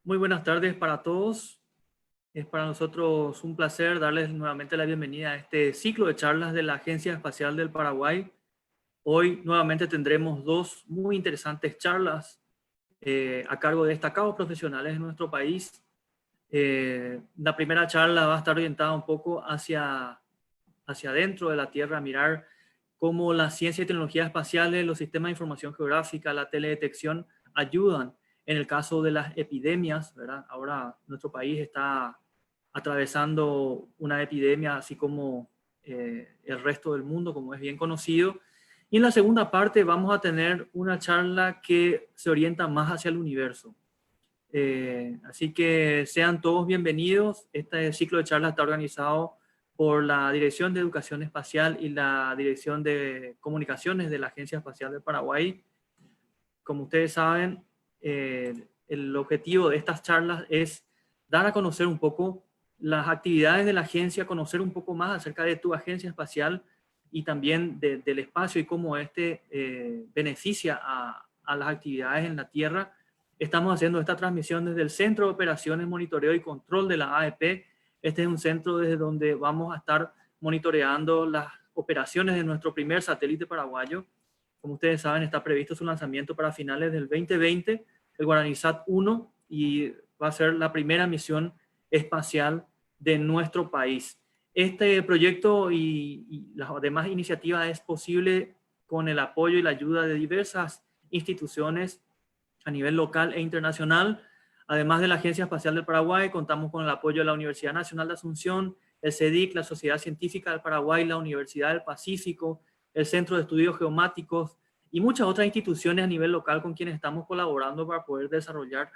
Muy buenas tardes para todos. Es para nosotros un placer darles nuevamente la bienvenida a este ciclo de charlas de la Agencia Espacial del Paraguay. Hoy nuevamente tendremos dos muy interesantes charlas a cargo de destacados profesionales de nuestro país. La primera charla va a estar orientada un poco hacia adentro de la Tierra, a mirar cómo la ciencia y tecnología espaciales, los sistemas de información geográfica, la teledetección ayudan en el caso de las epidemias, ¿verdad? Ahora nuestro país está atravesando una epidemia así como el resto del mundo, como es bien conocido. Y en la segunda parte vamos a tener una charla que se orienta más hacia el universo. Así que sean todos bienvenidos. Este ciclo de charlas está organizado por la Dirección de Educación Espacial y la Dirección de Comunicaciones de la Agencia Espacial del Paraguay. Como ustedes saben, el objetivo de estas charlas es dar a conocer un poco las actividades de la agencia, conocer un poco más acerca de tu agencia espacial y también del espacio y cómo este beneficia a las actividades en la Tierra. Estamos haciendo esta transmisión desde el Centro de Operaciones, Monitoreo y Control de la AEP. Este es un centro desde donde vamos a estar monitoreando las operaciones de nuestro primer satélite paraguayo. Como ustedes saben, está previsto su lanzamiento para finales del 2020, el GuaraniSat-1, y va a ser la primera misión espacial de nuestro país. Este proyecto y las demás iniciativas es posible con el apoyo y la ayuda de diversas instituciones a nivel local e internacional. Además de la Agencia Espacial del Paraguay, contamos con el apoyo de la Universidad Nacional de Asunción, el CEDIC, la Sociedad Científica del Paraguay, la Universidad del Pacífico, el Centro de Estudios Geomáticos y muchas otras instituciones a nivel local con quienes estamos colaborando para poder desarrollar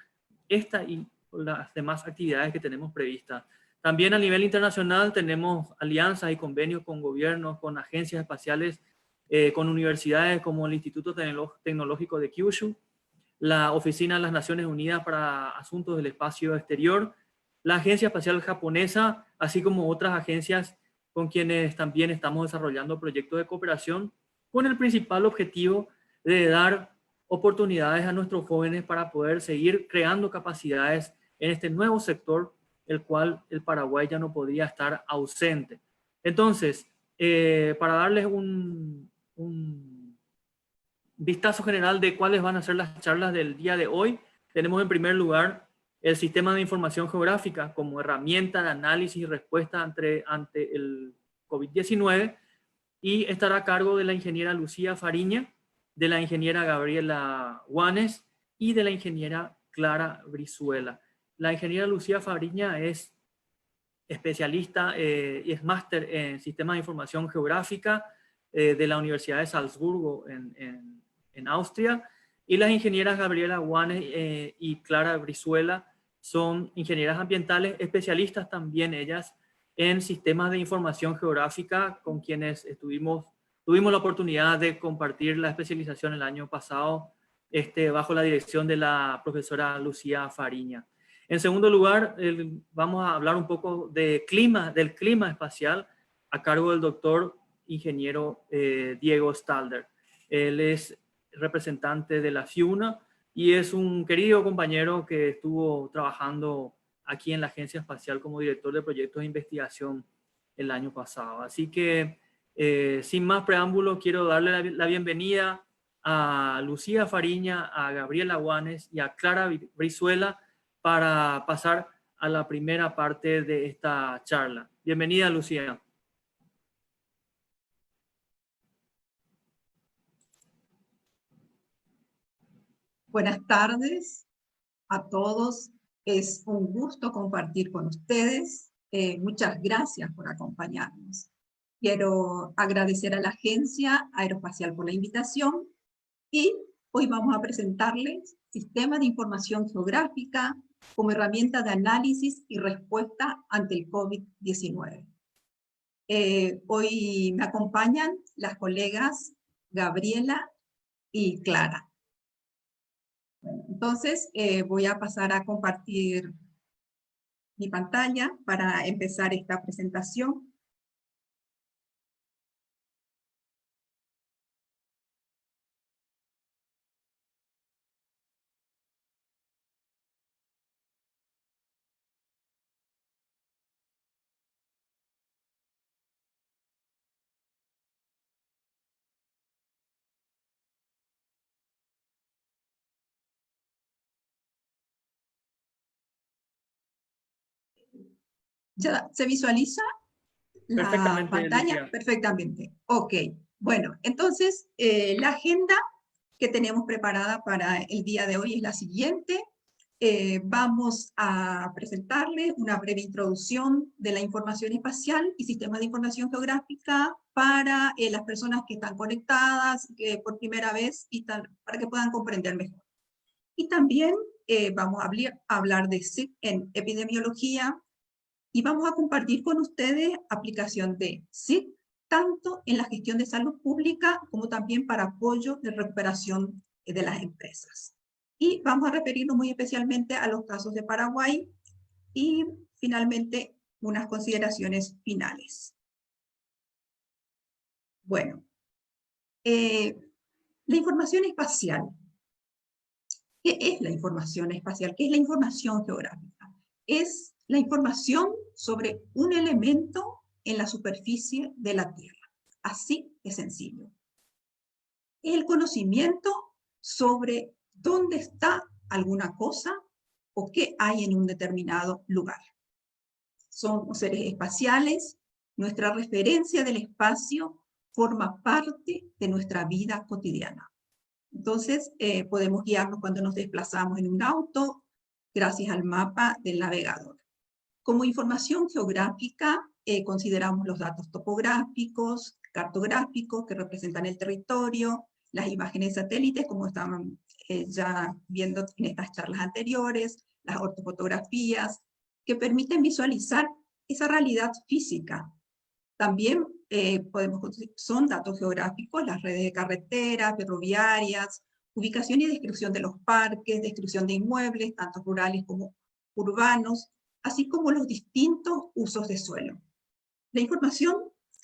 esta y las demás actividades que tenemos previstas. También a nivel internacional tenemos alianzas y convenios con gobiernos, con agencias espaciales, con universidades como el Instituto Tecnológico de Kyushu, la Oficina de las Naciones Unidas para Asuntos del Espacio Exterior, la Agencia Espacial Japonesa, así como otras agencias con quienes también estamos desarrollando proyectos de cooperación con el principal objetivo de dar oportunidades a nuestros jóvenes para poder seguir creando capacidades en este nuevo sector, el cual el Paraguay ya no podría estar ausente. Entonces, para darles un vistazo general de cuáles van a ser las charlas del día de hoy, tenemos en primer lugar el sistema de información geográfica como herramienta de análisis y respuesta ante el COVID-19 y estará a cargo de la ingeniera Lucía Fariña, de la ingeniera Gabriela Guanes y de la ingeniera Clara Brizuela. La ingeniera Lucía Fariña es especialista y es máster en sistemas de información geográfica de la Universidad de Salzburgo en Austria. Y las ingenieras Gabriela Guanes y Clara Brizuela son ingenieras ambientales, especialistas también ellas en sistemas de información geográfica, con quienes tuvimos la oportunidad de compartir la especialización el año pasado bajo la dirección de la profesora Lucía Fariña. En segundo lugar, vamos a hablar un poco del clima espacial a cargo del doctor ingeniero Diego Stalder. Él es representante de la FIUNA y es un querido compañero que estuvo trabajando aquí en la Agencia Espacial como director de proyectos de investigación el año pasado. Así que, sin más preámbulos, quiero darle la bienvenida a Lucía Fariña, a Gabriela Guanes y a Clara Brizuela para pasar a la primera parte de esta charla. Bienvenida, Lucía. Buenas tardes a todos. Es un gusto compartir con ustedes. Muchas gracias por acompañarnos. Quiero agradecer a la Agencia Aeroespacial por la invitación y hoy vamos a presentarles Sistema de Información Geográfica como herramienta de análisis y respuesta ante el COVID-19. Hoy me acompañan las colegas Gabriela y Clara. Entonces, voy a pasar a compartir mi pantalla para empezar esta presentación. ¿Ya se visualiza la Perfectamente, pantalla? Lucía. Perfectamente. Ok. Bueno, entonces la agenda que tenemos preparada para el día de hoy es la siguiente. Vamos a presentarle una breve introducción de la información espacial y sistemas de información geográfica para las personas que están conectadas por primera vez y para que puedan comprender mejor. Y también vamos a hablar de SIC en epidemiología y vamos a compartir con ustedes aplicación de SIC tanto en la gestión de salud pública como también para apoyo de recuperación de las empresas. Y vamos a referirnos muy especialmente a los casos de Paraguay y finalmente unas consideraciones finales. Bueno, la información espacial. ¿Qué es la información espacial? ¿Qué es la información geográfica? Es la información sobre un elemento en la superficie de la Tierra. Así de sencillo. Es el conocimiento sobre dónde está alguna cosa o qué hay en un determinado lugar. Somos seres espaciales, nuestra referencia del espacio forma parte de nuestra vida cotidiana. Entonces, podemos guiarnos cuando nos desplazamos en un auto, gracias al mapa del navegador. Como información geográfica, consideramos los datos topográficos, cartográficos, que representan el territorio, las imágenes satélites, como estaban ya viendo en estas charlas anteriores, las ortofotografías, que permiten visualizar esa realidad física. También son datos geográficos, las redes de carreteras, ferroviarias, ubicación y descripción de los parques, descripción de inmuebles, tanto rurales como urbanos, así como los distintos usos de suelo. La información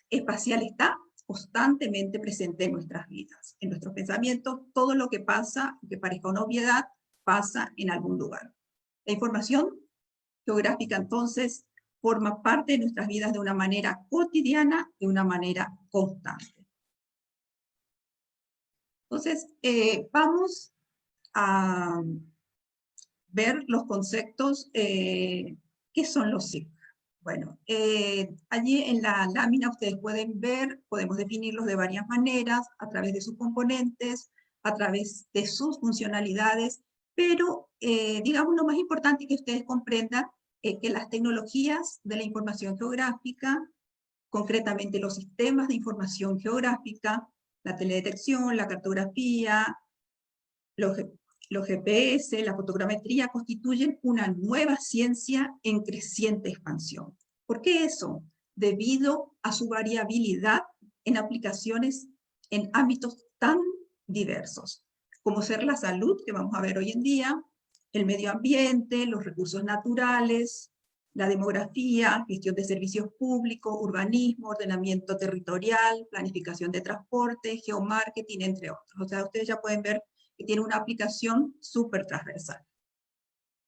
espacial está constantemente presente en nuestras vidas, en nuestros pensamientos. Todo lo que pasa, que parezca una obviedad, pasa en algún lugar. La información geográfica, entonces, forma parte de nuestras vidas de una manera cotidiana, de una manera constante. Entonces, vamos a ver los conceptos. ¿Qué son los SIC? Bueno, allí en la lámina ustedes pueden ver, podemos definirlos de varias maneras, a través de sus componentes, a través de sus funcionalidades, pero digamos lo más importante que ustedes comprendan que las tecnologías de la información geográfica, concretamente los sistemas de información geográfica, la teledetección, la cartografía, los GPS, la fotogrametría, constituyen una nueva ciencia en creciente expansión. ¿Por qué eso? Debido a su variabilidad en aplicaciones en ámbitos tan diversos, como ser la salud, que vamos a ver hoy en día, el medio ambiente, los recursos naturales, la demografía, gestión de servicios públicos, urbanismo, ordenamiento territorial, planificación de transporte, geomarketing, entre otros. O sea, ustedes ya pueden ver que tiene una aplicación súper transversal.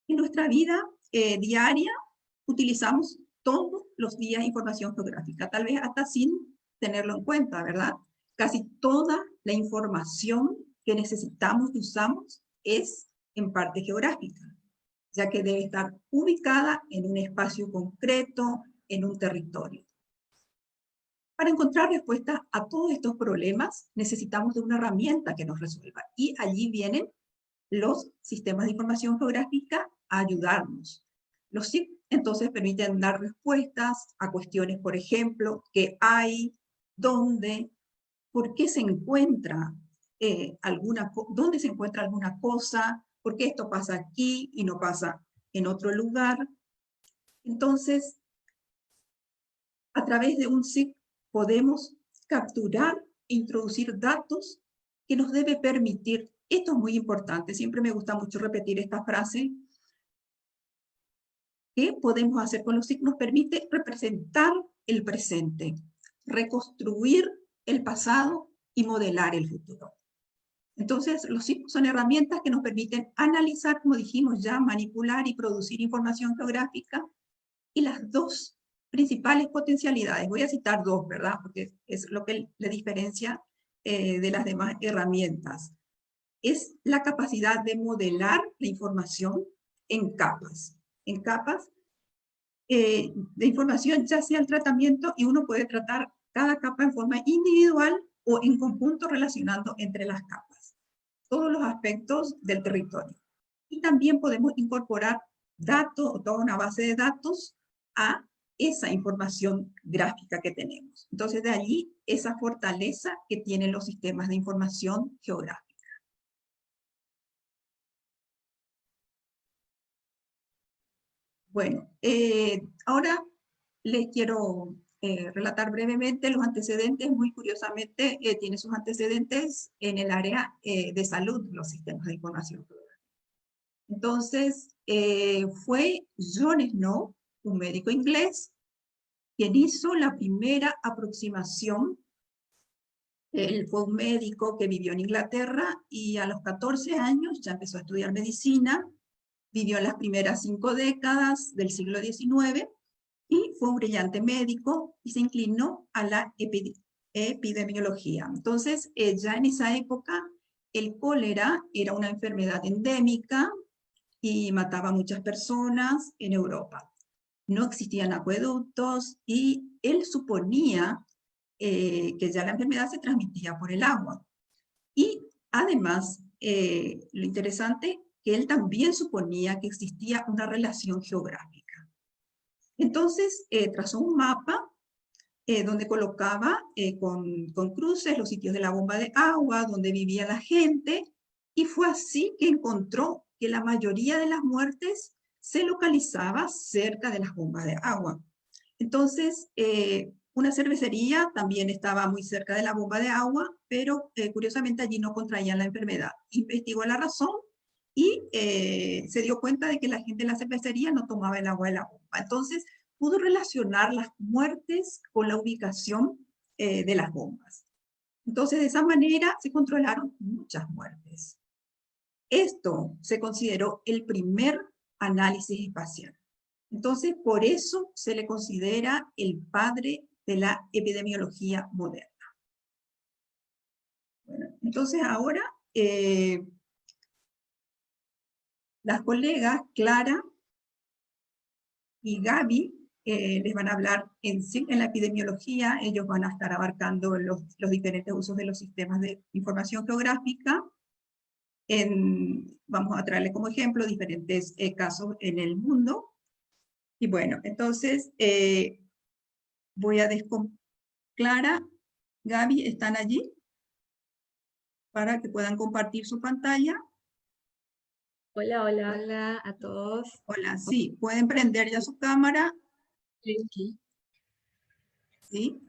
En nuestra vida diaria utilizamos todos los días información geográfica, tal vez hasta sin tenerlo en cuenta, ¿verdad? Casi toda la información que necesitamos y usamos es en parte geográfica, ya que debe estar ubicada en un espacio concreto, en un territorio. Para encontrar respuesta a todos estos problemas, necesitamos de una herramienta que nos resuelva. Y allí vienen los sistemas de información geográfica a ayudarnos. Los SIG entonces permiten dar respuestas a cuestiones, por ejemplo, qué hay, dónde, por qué se encuentra dónde se encuentra alguna cosa, por qué esto pasa aquí y no pasa en otro lugar. Entonces, a través de un SIG podemos capturar e introducir datos que nos debe permitir, esto es muy importante, siempre me gusta mucho repetir esta frase, ¿qué podemos hacer con los SIG? Nos permite representar el presente, reconstruir el pasado y modelar el futuro. Entonces, los SIG son herramientas que nos permiten analizar, como dijimos ya, manipular y producir información geográfica, y las dos principales potencialidades, voy a citar dos, ¿verdad? Porque es lo que le diferencia de las demás herramientas, es la capacidad de modelar la información en capas de información, ya sea el tratamiento, y uno puede tratar cada capa en forma individual o en conjunto relacionando entre las capas todos los aspectos del territorio. Y también podemos incorporar datos o toda una base de datos a esa información gráfica que tenemos. Entonces, de allí esa fortaleza que tienen los sistemas de información geográfica. Bueno, ahora les quiero relatar brevemente los antecedentes. Muy curiosamente, tiene sus antecedentes en el área de salud, los sistemas de información geográfica. Entonces, fue John Snow, un médico inglés, quien hizo la primera aproximación. Él fue un médico que vivió en Inglaterra y a los 14 años ya empezó a estudiar medicina, vivió en las primeras 5 décadas del siglo XIX y fue un brillante médico y se inclinó a la epidemiología. Entonces, ya en esa época, el cólera era una enfermedad endémica y mataba a muchas personas en Europa. No existían acueductos y él suponía que ya la enfermedad se transmitía por el agua. Y además, lo interesante, que él también suponía que existía una relación geográfica. Entonces, trazó un mapa donde colocaba con cruces los sitios de la bomba de agua, donde vivía la gente, y fue así que encontró que la mayoría de las muertes se localizaba cerca de las bombas de agua. Entonces, una cervecería también estaba muy cerca de la bomba de agua, pero curiosamente allí no contraían la enfermedad. Investigó la razón y se dio cuenta de que la gente en la cervecería no tomaba el agua de la bomba. Entonces, pudo relacionar las muertes con la ubicación de las bombas. Entonces, de esa manera se controlaron muchas muertes. Esto se consideró el primer análisis espacial. Entonces, por eso se le considera el padre de la epidemiología moderna. Bueno, entonces ahora las colegas Clara y Gaby les van a hablar en la epidemiología. Ellos van a estar abarcando los diferentes usos de los sistemas de información geográfica. Vamos a traerles como ejemplo diferentes casos en el mundo. Y bueno, entonces voy a Clara, Gaby, ¿están allí? Para que puedan compartir su pantalla. Hola, hola. Hola a todos. Hola, sí, pueden prender ya su cámara. Sí. ¿Sí?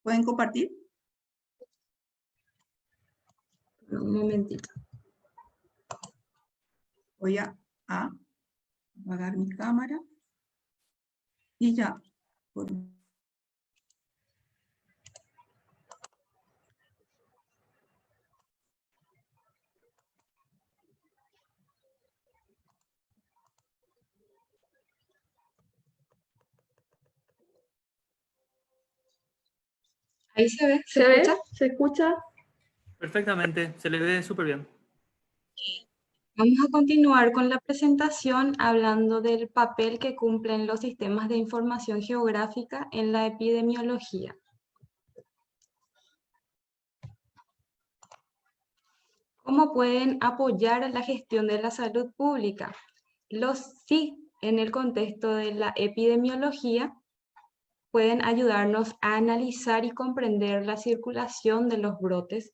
¿Pueden compartir? Un momentito. Voy a apagar mi cámara. Y ya. Ahí se ve, ¿se escucha? ¿Se escucha? Perfectamente, se le ve súper bien. Vamos a continuar con la presentación hablando del papel que cumplen los sistemas de información geográfica en la epidemiología. ¿Cómo pueden apoyar a la gestión de la salud pública? Los SIG, en el contexto de la epidemiología, pueden ayudarnos a analizar y comprender la circulación de los brotes,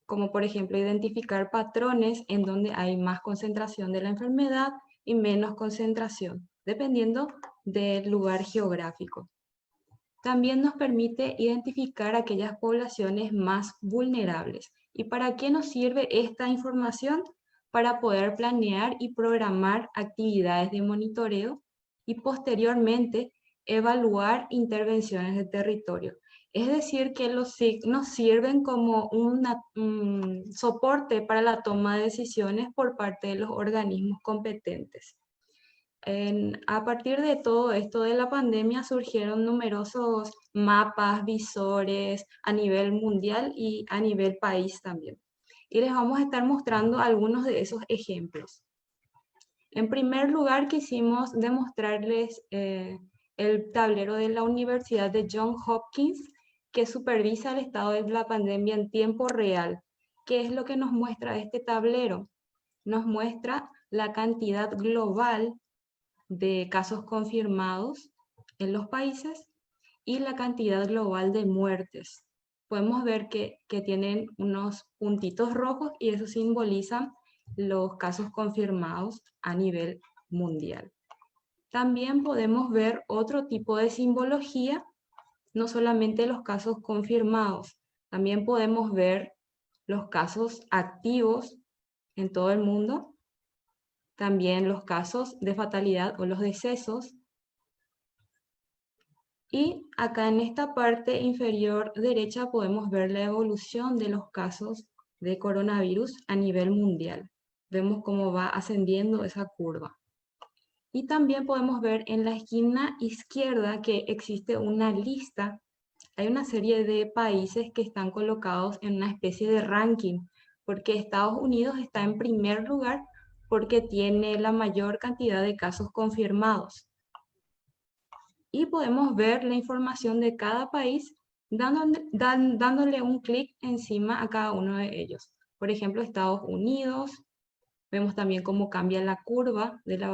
como por ejemplo identificar patrones en donde hay más concentración de la enfermedad y menos concentración, dependiendo del lugar geográfico. También nos permite identificar aquellas poblaciones más vulnerables. ¿Y para qué nos sirve esta información? Para poder planear y programar actividades de monitoreo y posteriormente evaluar intervenciones de territorio. Es decir, que los SIG nos sirven como un soporte para la toma de decisiones por parte de los organismos competentes. A partir de todo esto de la pandemia surgieron numerosos mapas, visores a nivel mundial y a nivel país también. Y les vamos a estar mostrando algunos de esos ejemplos. En primer lugar, quisimos demostrarles el tablero de la Universidad de Johns Hopkins, que supervisa el estado de la pandemia en tiempo real. ¿Qué es lo que nos muestra este tablero? Nos muestra la cantidad global de casos confirmados en los países y la cantidad global de muertes. Podemos ver que tienen unos puntitos rojos y eso simboliza los casos confirmados a nivel mundial. También podemos ver otro tipo de simbología, no solamente los casos confirmados, también podemos ver los casos activos en todo el mundo, también los casos de fatalidad o los decesos. Y acá en esta parte inferior derecha podemos ver la evolución de los casos de coronavirus a nivel mundial. Vemos cómo va ascendiendo esa curva. Y también podemos ver en la esquina izquierda que existe una lista. Hay una serie de países que están colocados en una especie de ranking, porque Estados Unidos está en primer lugar porque tiene la mayor cantidad de casos confirmados. Y podemos ver la información de cada país dándole un clic encima a cada uno de ellos. Por ejemplo, Estados Unidos. Vemos también cómo cambia la curva de la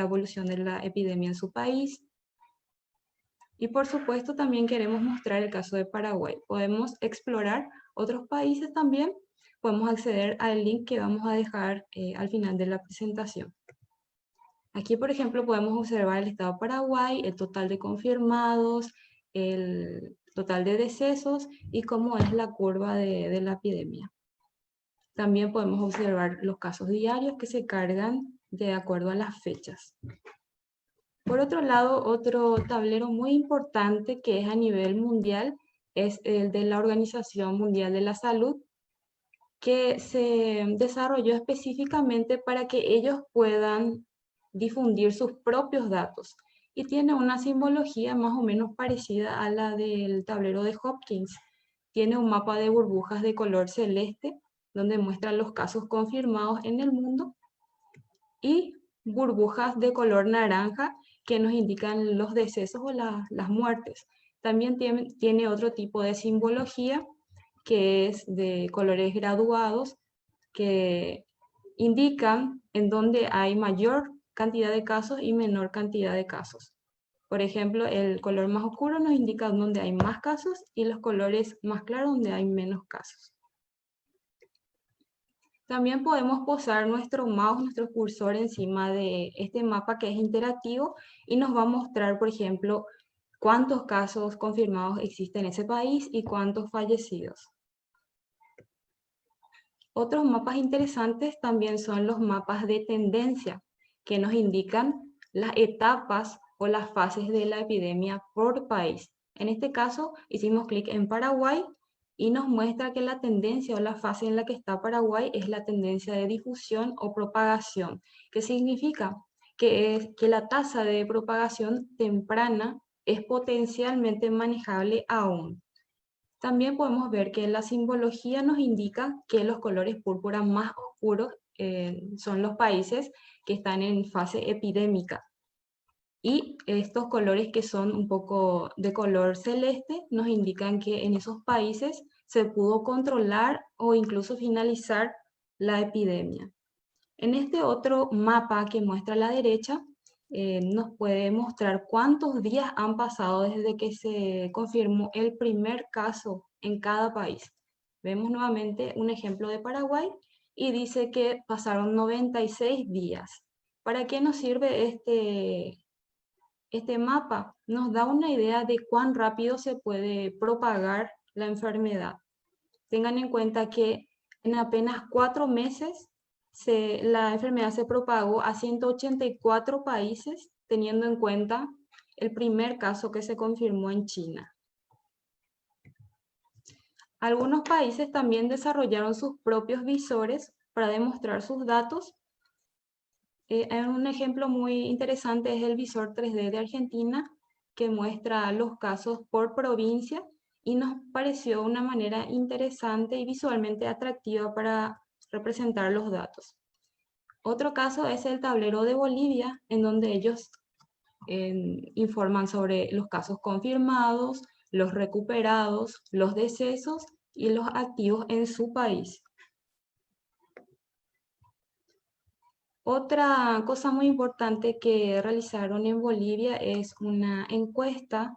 evolución de la epidemia en su país. Y por supuesto también queremos mostrar el caso de Paraguay. Podemos explorar otros países también. Podemos acceder al link que vamos a dejar al final de la presentación. Aquí, por ejemplo, podemos observar el estado de Paraguay, el total de confirmados, el total de decesos y cómo es la curva de la epidemia. También podemos observar los casos diarios que se cargan de acuerdo a las fechas. Por otro lado, otro tablero muy importante que es a nivel mundial es el de la Organización Mundial de la Salud, que se desarrolló específicamente para que ellos puedan difundir sus propios datos. Y tiene una simbología más o menos parecida a la del tablero de Hopkins. Tiene un mapa de burbujas de color celeste, donde muestra los casos confirmados en el mundo, y burbujas de color naranja que nos indican los decesos o las muertes. También tiene otro tipo de simbología que es de colores graduados que indican en dónde hay mayor cantidad de casos y menor cantidad de casos. Por ejemplo, el color más oscuro nos indica dónde hay más casos y los colores más claros donde hay menos casos. También podemos posar nuestro mouse, nuestro cursor encima de este mapa que es interactivo y nos va a mostrar, por ejemplo, cuántos casos confirmados existen en ese país y cuántos fallecidos. Otros mapas interesantes también son los mapas de tendencia, que nos indican las etapas o las fases de la epidemia por país. En este caso, hicimos clic en Paraguay y nos muestra que la tendencia o la fase en la que está Paraguay es la tendencia de difusión o propagación, que significa que la tasa de propagación temprana es potencialmente manejable aún. También podemos ver que la simbología nos indica que los colores púrpura más oscuros son los países que están en fase epidémica. Y estos colores que son un poco de color celeste nos indican que en esos países se pudo controlar o incluso finalizar la epidemia. En este otro mapa que muestra a la derecha, nos puede mostrar cuántos días han pasado desde que se confirmó el primer caso en cada país. Vemos nuevamente un ejemplo de Paraguay y dice que pasaron 96 días. ¿Para qué nos sirve este mapa? Nos da una idea de cuán rápido se puede propagar la enfermedad. Tengan en cuenta que en apenas 4 meses la enfermedad se propagó a 184 países, teniendo en cuenta el primer caso que se confirmó en China. Algunos países también desarrollaron sus propios visores para demostrar sus datos. Un ejemplo muy interesante es el visor 3D de Argentina, que muestra los casos por provincia y nos pareció una manera interesante y visualmente atractiva para representar los datos. Otro caso es el tablero de Bolivia, en donde ellos informan sobre los casos confirmados, los recuperados, los decesos y los activos en su país. Otra cosa muy importante que realizaron en Bolivia es una encuesta,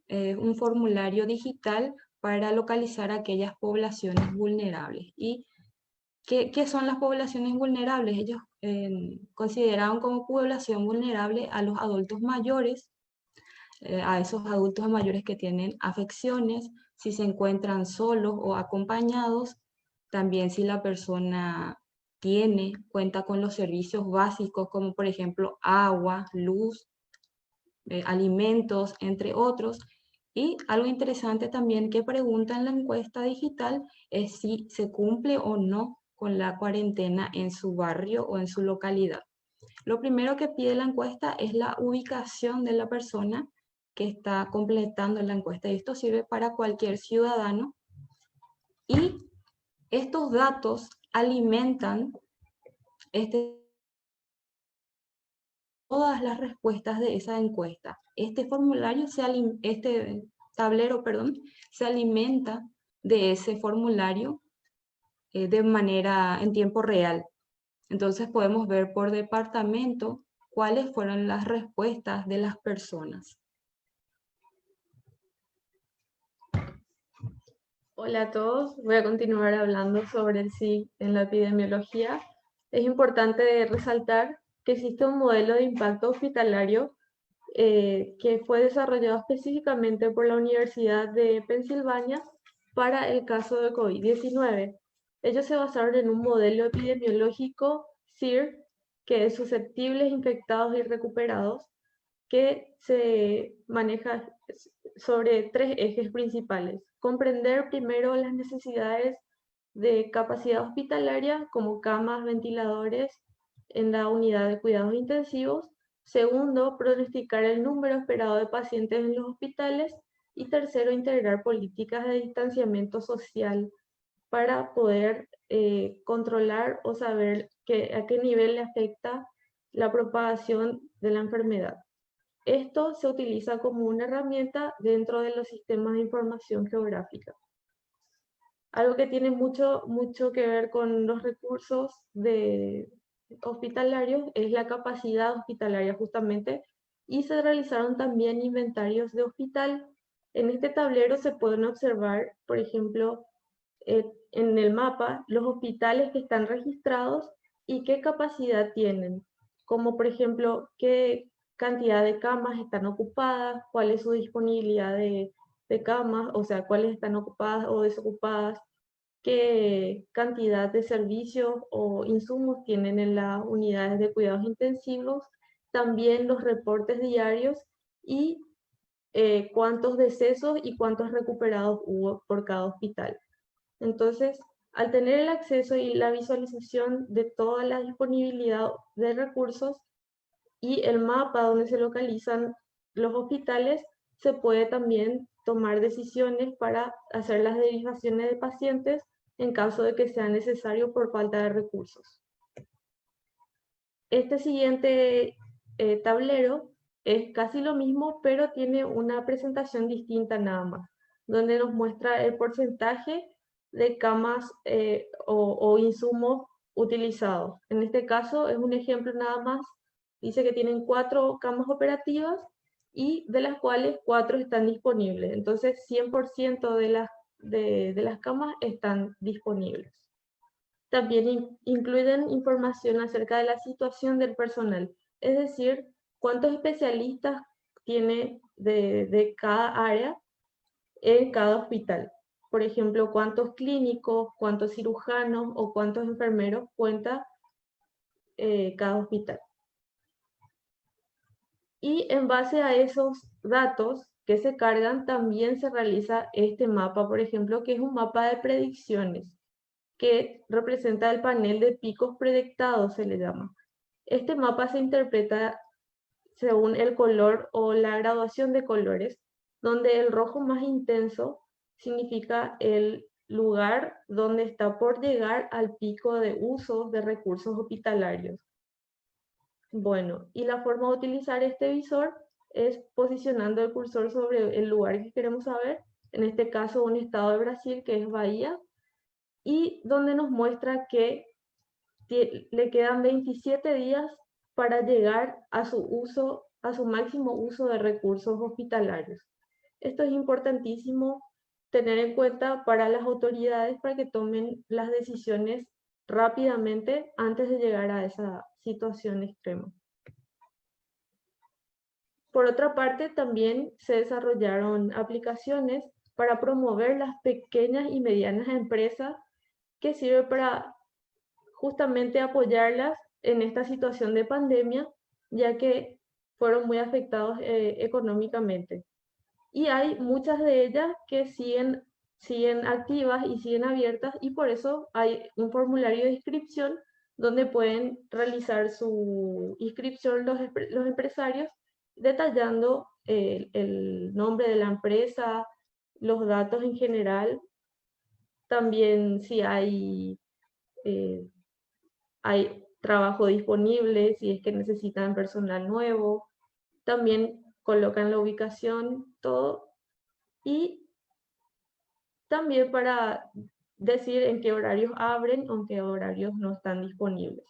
un formulario digital para localizar aquellas poblaciones vulnerables. ¿Y qué son las poblaciones vulnerables? Ellos consideraron como población vulnerable a los adultos mayores, a esos adultos mayores que tienen afecciones, si se encuentran solos o acompañados, también si la persona cuenta con los servicios básicos como por ejemplo agua, luz, alimentos, entre otros. Y algo interesante también que pregunta en la encuesta digital es si se cumple o no con la cuarentena en su barrio o en su localidad. Lo primero que pide la encuesta es la ubicación de la persona que está completando la encuesta, y esto sirve para cualquier ciudadano. Y estos datos alimentan todas las respuestas de esa encuesta. Este tablero, se alimenta de ese formulario de manera en tiempo real. Entonces podemos ver por departamento cuáles fueron las respuestas de las personas. Hola a todos, voy a continuar hablando sobre el SIG en la epidemiología. Es importante resaltar que existe un modelo de impacto hospitalario que fue desarrollado específicamente por la Universidad de Pensilvania para el caso de COVID-19. Ellos se basaron en un modelo epidemiológico SIR, que es susceptibles, infectados y recuperados, que se maneja sobre 3 ejes principales. Comprender primero las necesidades de capacidad hospitalaria, como camas, ventiladores en la unidad de cuidados intensivos. Segundo, pronosticar el número esperado de pacientes en los hospitales. Y tercero, integrar políticas de distanciamiento social para poder controlar o saber a qué nivel le afecta la propagación de la enfermedad. Esto se utiliza como una herramienta dentro de los sistemas de información geográfica. Algo que tiene mucho que ver con los recursos hospitalarios es la capacidad hospitalaria justamente, y se realizaron también inventarios de hospital. En este tablero se pueden observar, por ejemplo, en el mapa, los hospitales que están registrados y qué capacidad tienen, como por ejemplo, qué cantidad de camas están ocupadas, cuál es su disponibilidad de camas, o sea, cuáles están ocupadas o desocupadas, qué cantidad de servicios o insumos tienen en las unidades de cuidados intensivos, también los reportes diarios y cuántos decesos y cuántos recuperados hubo por cada hospital. Entonces, al tener el acceso y la visualización de toda la disponibilidad de recursos y el mapa donde se localizan los hospitales, se puede también tomar decisiones para hacer las derivaciones de pacientes en caso de que sea necesario por falta de recursos. Este siguiente tablero es casi lo mismo, pero tiene una presentación distinta nada más, donde nos muestra el porcentaje de camas o insumos utilizados. En este caso es un ejemplo nada más. Dice que tienen 4 camas operativas y de las cuales 4 están disponibles. Entonces 100% de las camas están disponibles. También incluyen información acerca de la situación del personal, es decir, cuántos especialistas tiene de cada área en cada hospital. Por ejemplo, cuántos clínicos, cuántos cirujanos o cuántos enfermeros cuenta cada hospital. Y en base a esos datos que se cargan, también se realiza este mapa, por ejemplo, que es un mapa de predicciones, que representa el panel de picos predictados, se le llama. Este mapa se interpreta según el color o la graduación de colores, donde el rojo más intenso significa el lugar donde está por llegar al pico de uso de recursos hospitalarios. Bueno, y la forma de utilizar este visor es posicionando el cursor sobre el lugar que queremos saber, en este caso un estado de Brasil que es Bahía, y donde nos muestra que le quedan 27 días para llegar a su uso, a su máximo uso de recursos hospitalarios. Esto es importantísimo tener en cuenta para las autoridades para que tomen las decisiones rápidamente antes de llegar a esa situación extrema. Por otra parte, también se desarrollaron aplicaciones para promover las pequeñas y medianas empresas que sirven para justamente apoyarlas en esta situación de pandemia, ya que fueron muy afectados económicamente. Y hay muchas de ellas que siguen activas y siguen abiertas, y por eso hay un formulario de inscripción donde pueden realizar su inscripción los empresarios, detallando el nombre de la empresa, los datos en general, también si hay trabajo disponible, si es que necesitan personal nuevo, también colocan la ubicación, todo, y también para decir en qué horarios abren o en qué horarios no están disponibles.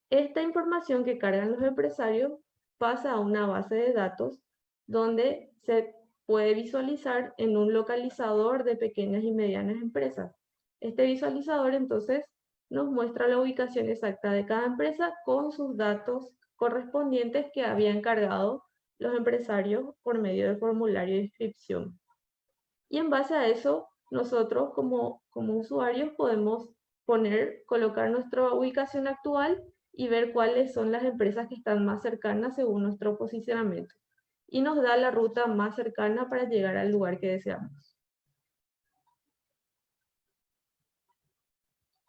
Esta información que cargan los empresarios pasa a una base de datos donde se puede visualizar en un localizador de pequeñas y medianas empresas. Este visualizador entonces nos muestra la ubicación exacta de cada empresa con sus datos correspondientes que habían cargado los empresarios por medio del formulario de inscripción. Y en base a eso, nosotros como usuarios podemos colocar nuestra ubicación actual y ver cuáles son las empresas que están más cercanas según nuestro posicionamiento. Y nos da la ruta más cercana para llegar al lugar que deseamos.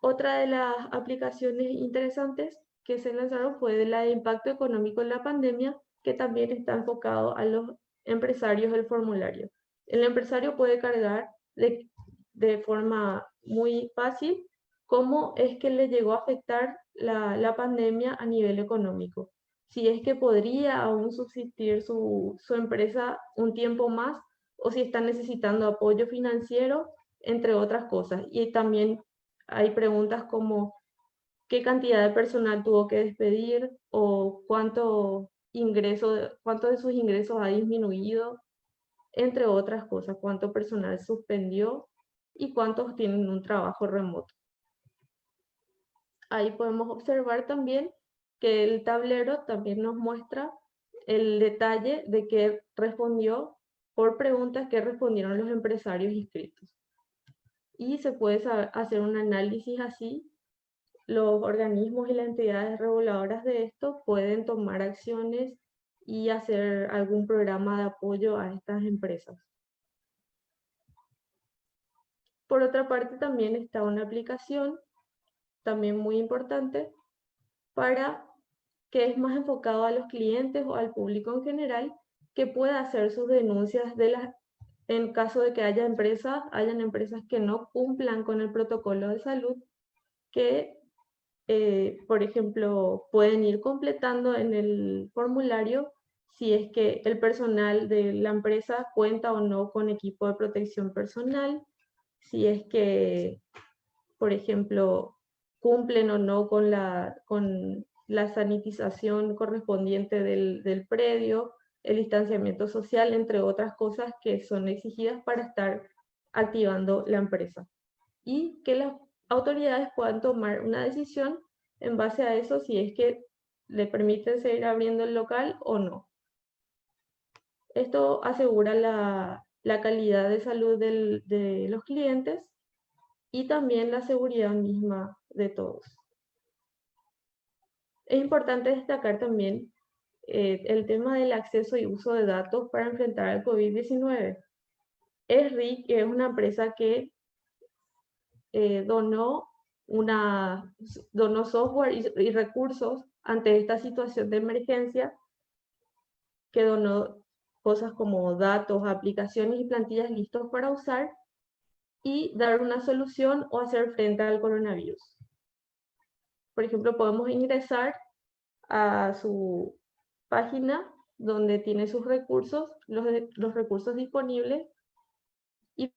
Otra de las aplicaciones interesantes que se lanzaron fue de la de impacto económico en la pandemia, que también está enfocado a los empresarios del formulario. El empresario puede cargar de forma muy fácil cómo es que le llegó a afectar la pandemia a nivel económico. Si es que podría aún subsistir su empresa un tiempo más, o si está necesitando apoyo financiero, entre otras cosas. Y también hay preguntas como qué cantidad de personal tuvo que despedir o cuánto de sus ingresos ha disminuido, entre otras cosas, cuánto personal suspendió y cuántos tienen un trabajo remoto. Ahí podemos observar también que el tablero también nos muestra el detalle de qué respondió por preguntas que respondieron los empresarios inscritos. Y se puede hacer un análisis así. Los organismos y las entidades reguladoras de esto pueden tomar acciones y hacer algún programa de apoyo a estas empresas. Por otra parte, también está una aplicación, también muy importante, que es más enfocado a los clientes o al público en general, que pueda hacer sus denuncias en caso de que hayan empresas que no cumplan con el protocolo de salud, que por ejemplo, pueden ir completando en el formulario si es que el personal de la empresa cuenta o no con equipo de protección personal, si es que, por ejemplo, cumplen o no con la sanitización correspondiente del predio, el distanciamiento social, entre otras cosas que son exigidas para estar activando la empresa. Y que las autoridades puedan tomar una decisión en base a eso, si es que le permiten seguir abriendo el local o no. Esto asegura la calidad de salud de los clientes y también la seguridad misma de todos. Es importante destacar también el tema del acceso y uso de datos para enfrentar al COVID-19. ESRI, que es una empresa que donó donó software y recursos ante esta situación de emergencia, que donó cosas como datos, aplicaciones y plantillas listos para usar y dar una solución o hacer frente al coronavirus. Por ejemplo, podemos ingresar a su página donde tiene sus recursos, los recursos disponibles, y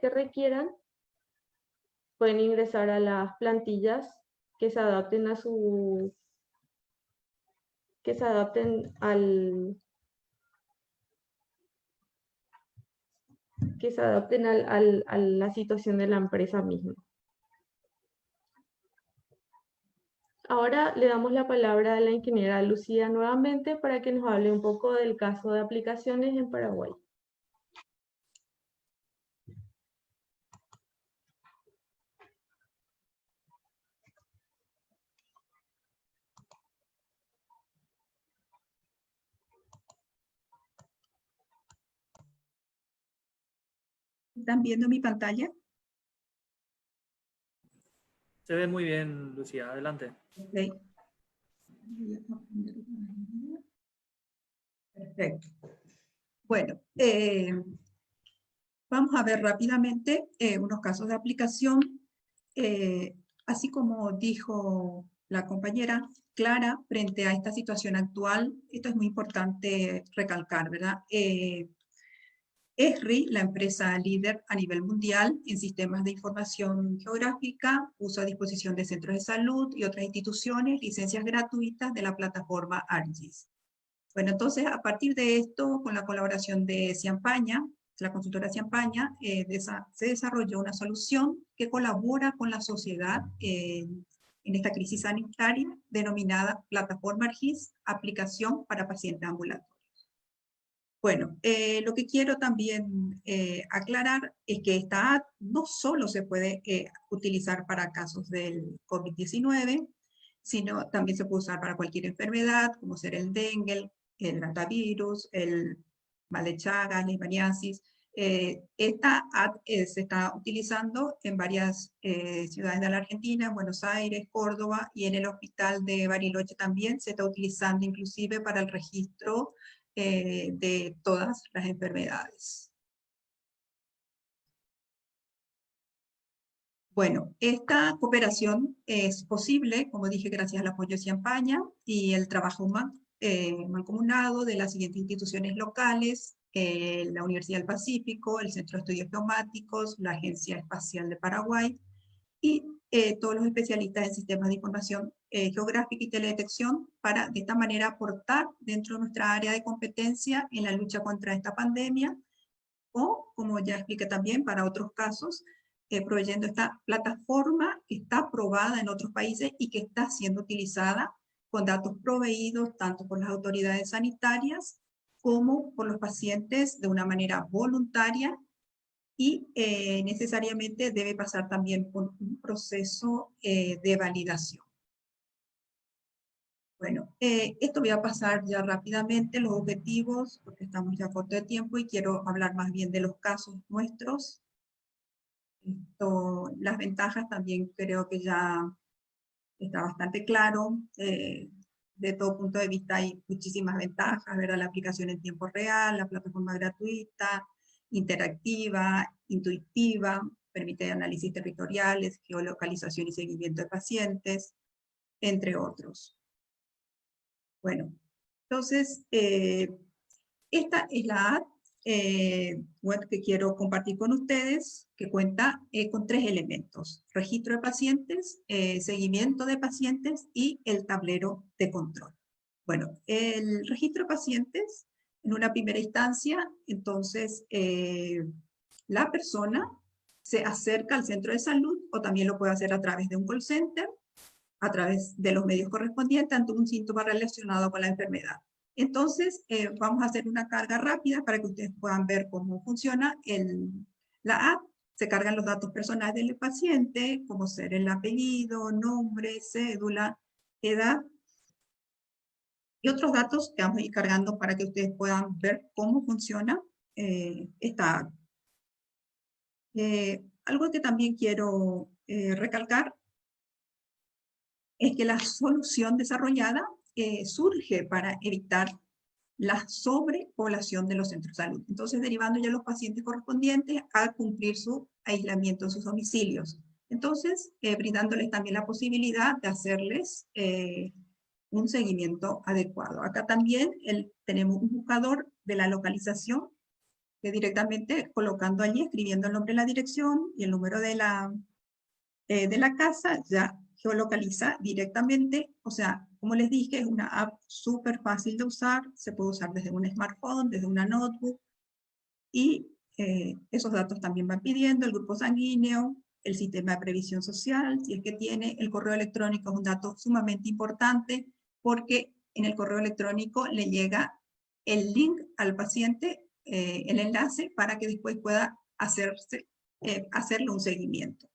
que requieran, pueden ingresar a las plantillas que se adapten a su, que se adapten a la situación de la empresa misma. Ahora le damos la palabra a la ingeniera Lucía nuevamente para que nos hable un poco del caso de aplicaciones en Paraguay. ¿Están viendo mi pantalla? Se ve muy bien, Lucía. Adelante. Okay. Perfecto. Bueno, vamos a ver rápidamente unos casos de aplicación. Así como dijo la compañera Clara, frente a esta situación actual, esto es muy importante recalcar, ¿verdad? ESRI, la empresa líder a nivel mundial en sistemas de información geográfica, puso a disposición de centros de salud y otras instituciones licencias gratuitas de la plataforma ArcGIS. Bueno, entonces, a partir de esto, con la colaboración de Ciampaña, la consultora Ciampaña, se desarrolló una solución que colabora con la sociedad en esta crisis sanitaria, denominada Plataforma ArcGIS, aplicación para pacientes ambulatorios. Bueno, lo que quiero también aclarar es que esta app no solo se puede utilizar para casos del COVID-19, sino también se puede usar para cualquier enfermedad, como ser el dengue, el hantavirus, el mal de Chagas, la leishmaniasis. Esta app se está utilizando en varias ciudades de la Argentina, en Buenos Aires, Córdoba, y en el hospital de Bariloche también se está utilizando inclusive para el registro de todas las enfermedades. Bueno, esta cooperación es posible, como dije, gracias al apoyo de Ciampaña y el trabajo mancomunado de las siguientes instituciones locales, la Universidad del Pacífico, el Centro de Estudios Geomáticos, la Agencia Espacial de Paraguay y todos los especialistas en sistemas de información geográfica y teledetección para de esta manera aportar dentro de nuestra área de competencia en la lucha contra esta pandemia o, como ya expliqué también, para otros casos, proveyendo esta plataforma que está aprobada en otros países y que está siendo utilizada con datos proveídos tanto por las autoridades sanitarias como por los pacientes de una manera voluntaria y necesariamente debe pasar también por un proceso de validación. Bueno, esto voy a pasar ya rápidamente los objetivos, porque estamos ya corto de tiempo y quiero hablar más bien de los casos nuestros. Las ventajas también creo que ya está bastante claro. De todo punto de vista hay muchísimas ventajas, ¿verdad? La aplicación en tiempo real, la plataforma gratuita, interactiva, intuitiva, permite análisis territoriales, geolocalización y seguimiento de pacientes, entre otros. Bueno, entonces, esta es la app web que quiero compartir con ustedes, que cuenta con 3 elementos: registro de pacientes, seguimiento de pacientes y el tablero de control. Bueno, el registro de pacientes, en una primera instancia, entonces, la persona se acerca al centro de salud, o también lo puede hacer a través de un call center, a través de los medios correspondientes ante un síntoma relacionado con la enfermedad. Entonces, vamos a hacer una carga rápida para que ustedes puedan ver cómo funciona la app. Se cargan los datos personales del paciente, como ser el apellido, nombre, cédula, edad, Y otros datos que vamos a ir cargando para que ustedes puedan ver cómo funciona esta app. Algo que también quiero recalcar es que la solución desarrollada surge para evitar la sobrepoblación de los centros de salud. Entonces, derivando ya los pacientes correspondientes a cumplir su aislamiento en sus domicilios. Entonces, brindándoles también la posibilidad de hacerles un seguimiento adecuado. Acá también tenemos un buscador de la localización, que directamente colocando allí, escribiendo el nombre de la dirección y el número de la casa, ya geolocaliza directamente. O sea, como les dije, es una app súper fácil de usar, se puede usar desde un smartphone, desde una notebook, y esos datos también van pidiendo el grupo sanguíneo, el sistema de previsión social, si es que tiene, el correo electrónico es un dato sumamente importante, porque en el correo electrónico le llega el link al paciente, el enlace, para que después pueda hacerle un seguimiento.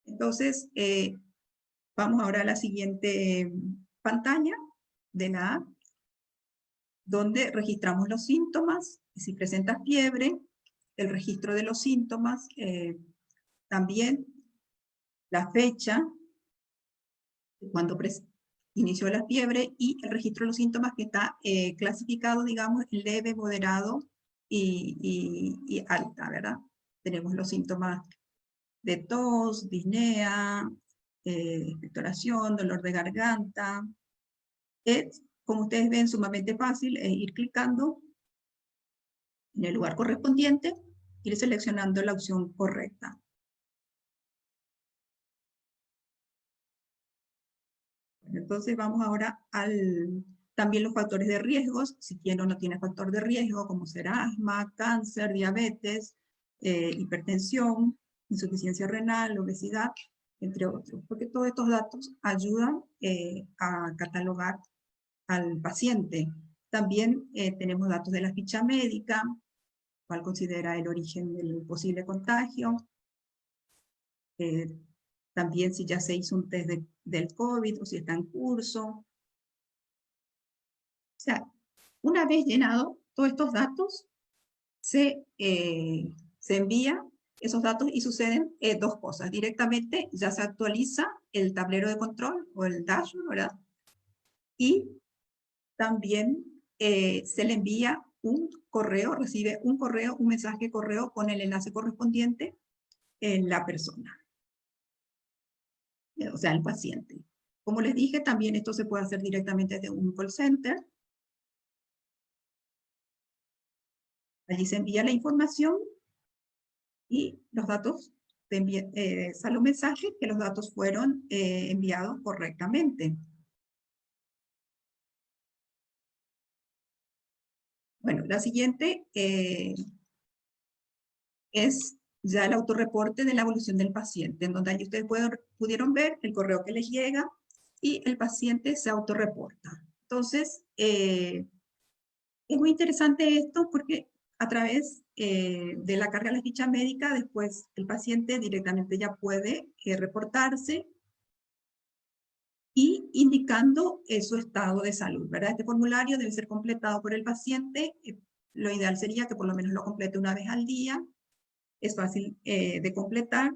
Entonces, vamos ahora a la siguiente pantalla de la app, donde registramos los síntomas. Si presenta fiebre, el registro de los síntomas, también la fecha cuando inició la fiebre y el registro de los síntomas, que está clasificado, digamos, leve, moderado y alta, ¿verdad? Tenemos los síntomas de tos, disnea, expectoración, dolor de garganta. Es, como ustedes ven, sumamente fácil ir clicando en el lugar correspondiente, ir seleccionando la opción correcta. Entonces vamos ahora también los factores de riesgos, si tiene o no tiene factor de riesgo, como ser asma, cáncer, diabetes, hipertensión, insuficiencia renal, obesidad, entre otros. Porque todos estos datos ayudan a catalogar al paciente. También tenemos datos de la ficha médica, cuál considera el origen del posible contagio. También si ya se hizo un test del COVID o si está en curso. O sea, una vez llenado todos estos datos, se envía esos datos y suceden dos cosas. Directamente ya se actualiza el tablero de control o el dashboard, ¿verdad? Y también se le envía un correo, recibe un correo, un mensaje correo con el enlace correspondiente en la persona. O sea, el paciente. Como les dije, también esto se puede hacer directamente desde un call center. Allí se envía la información y los datos, sale un mensaje que los datos fueron enviados correctamente. Bueno, la siguiente es ya el autorreporte de la evolución del paciente, en donde allí ustedes pudieron ver el correo que les llega y el paciente se autorreporta. Entonces, es muy interesante esto porque a través de la carga de la ficha médica, después el paciente directamente ya puede reportarse y indicando su estado de salud, ¿verdad? Este formulario debe ser completado por el paciente. Lo ideal sería que por lo menos lo complete una vez al día. Es fácil de completar.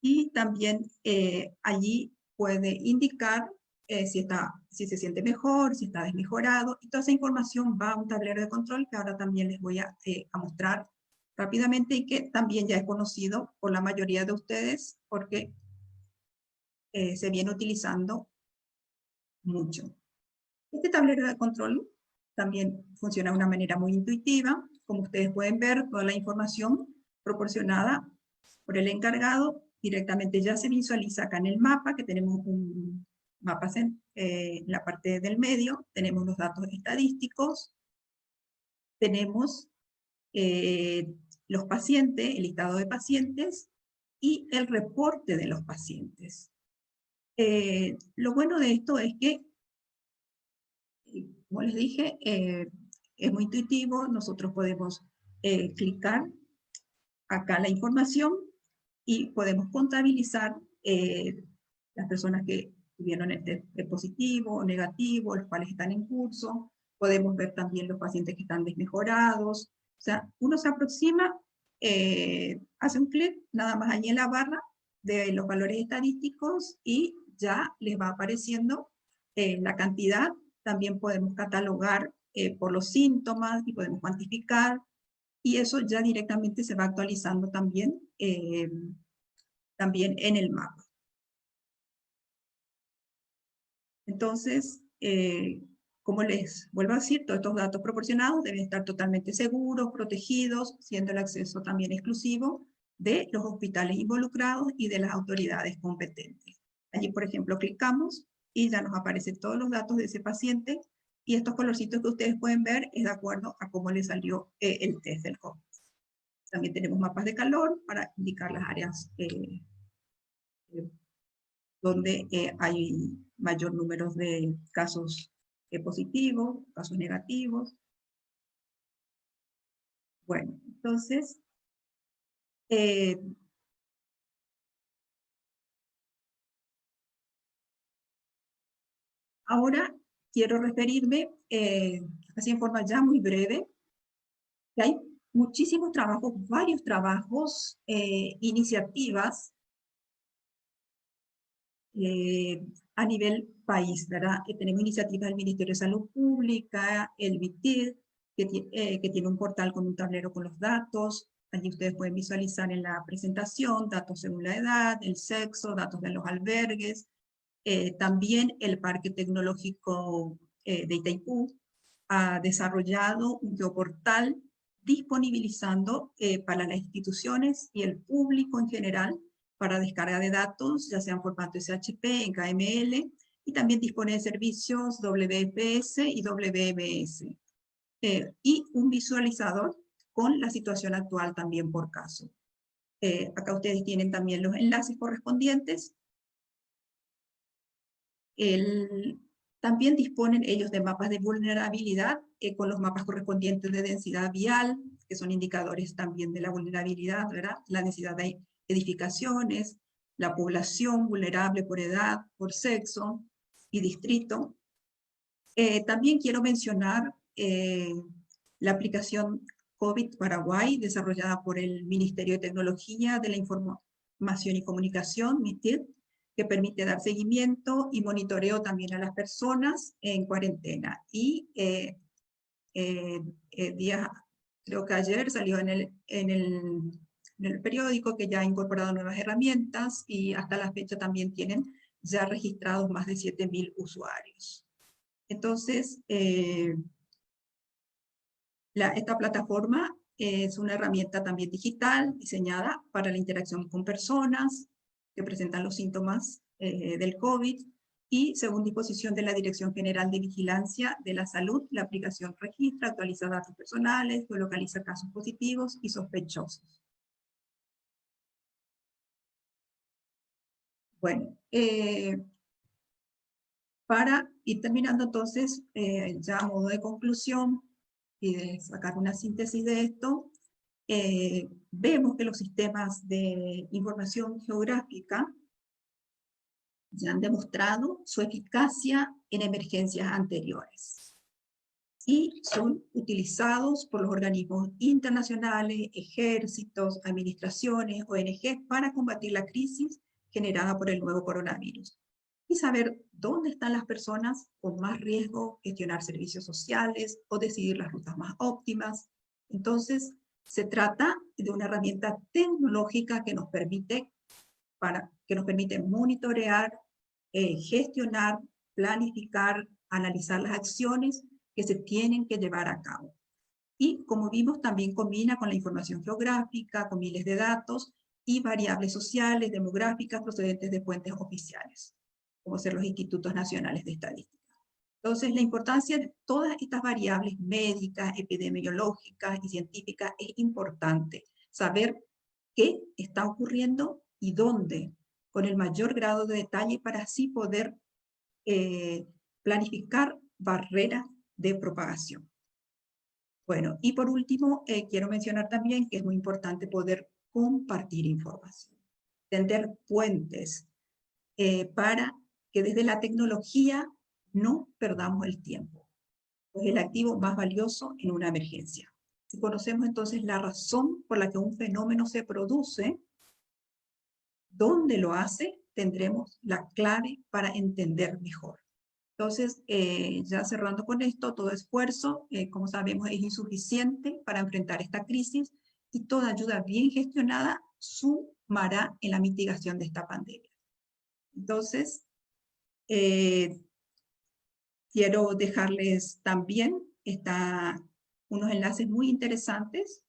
Y también allí puede indicar si se siente mejor, si está desmejorado, y toda esa información va a un tablero de control que ahora también les voy a mostrar rápidamente y que también ya es conocido por la mayoría de ustedes porque se viene utilizando mucho. Este tablero de control también funciona de una manera muy intuitiva. Como ustedes pueden ver, toda la información proporcionada por el encargado directamente ya se visualiza acá en el mapa, que tenemos un mapa en la parte del medio, tenemos los datos estadísticos, tenemos los pacientes, el listado de pacientes y el reporte de los pacientes. Lo bueno de esto es que, como les dije, es muy intuitivo. Nosotros podemos clicar acá la información y podemos contabilizar las personas que tuvieron el test positivo o negativo, los cuales están en curso. Podemos ver también los pacientes que están desmejorados. O sea, uno se aproxima, hace un clic nada más allí en la barra de los valores estadísticos y ya les va apareciendo la cantidad. También podemos catalogar por los síntomas y podemos cuantificar. Y eso ya directamente se va actualizando también, también en el mapa. Entonces, como les vuelvo a decir, todos estos datos proporcionados deben estar totalmente seguros, protegidos, siendo el acceso también exclusivo de los hospitales involucrados y de las autoridades competentes. Allí, por ejemplo, clicamos y ya nos aparecen todos los datos de ese paciente, y estos colorcitos que ustedes pueden ver es de acuerdo a cómo le salió el test del COVID. También tenemos mapas de calor para indicar las áreas donde hay mayor número de casos positivos, casos negativos. Bueno, entonces, ahora quiero referirme, así en forma ya muy breve, que hay muchísimos trabajos, varios trabajos, iniciativas a nivel país, ¿verdad? Tenemos iniciativas del Ministerio de Salud Pública, el BITID, que tiene un portal con un tablero con los datos. Allí ustedes pueden visualizar en la presentación datos según la edad, el sexo, datos de los albergues. También el Parque Tecnológico de Itaipú ha desarrollado un geoportal disponibilizando para las instituciones y el público en general para descarga de datos, ya sea en formato SHP, en KML, y también dispone de servicios WFS y WMS. Y un visualizador con la situación actual también por caso. Acá ustedes tienen también los enlaces correspondientes. También disponen ellos de mapas de vulnerabilidad con los mapas correspondientes de densidad vial, que son indicadores también de la vulnerabilidad, ¿verdad? La densidad de edificaciones, la población vulnerable por edad, por sexo y distrito. También quiero mencionar la aplicación COVID Paraguay, desarrollada por el Ministerio de Tecnología de la Información y Comunicación, MITID, que permite dar seguimiento y monitoreo también a las personas en cuarentena. Y creo que ayer salió en el periódico que ya ha incorporado nuevas herramientas y hasta la fecha también tienen ya registrados más de 7.000 usuarios. Entonces, esta plataforma es una herramienta también digital diseñada para la interacción con personas que presentan los síntomas del COVID, y según disposición de la Dirección General de Vigilancia de la Salud, la aplicación registra, actualiza datos personales, localiza casos positivos y sospechosos. Bueno, para ir terminando entonces, ya a modo de conclusión y de sacar una síntesis de esto, vemos que los sistemas de información geográfica ya han demostrado su eficacia en emergencias anteriores y son utilizados por los organismos internacionales, ejércitos, administraciones, ONG para combatir la crisis generada por el nuevo coronavirus y saber dónde están las personas con más riesgo, gestionar servicios sociales o decidir las rutas más óptimas. Entonces, se trata de una herramienta tecnológica que nos permite monitorear, gestionar, planificar, analizar las acciones que se tienen que llevar a cabo. Y como vimos, también combina con la información geográfica, con miles de datos y variables sociales, demográficas, procedentes de fuentes oficiales, como ser los institutos nacionales de estadística. Entonces, la importancia de todas estas variables médicas, epidemiológicas y científicas es importante. Saber qué está ocurriendo y dónde, con el mayor grado de detalle, para así poder planificar barreras de propagación. Bueno, y por último, quiero mencionar también que es muy importante poder compartir información, tender puentes para que desde la tecnología no perdamos el tiempo. Es el activo más valioso en una emergencia. Si conocemos entonces la razón por la que un fenómeno se produce, dónde lo hace, tendremos la clave para entender mejor. Entonces, ya cerrando con esto, todo esfuerzo, como sabemos, es insuficiente para enfrentar esta crisis y toda ayuda bien gestionada sumará en la mitigación de esta pandemia. Entonces, quiero dejarles también unos enlaces muy interesantes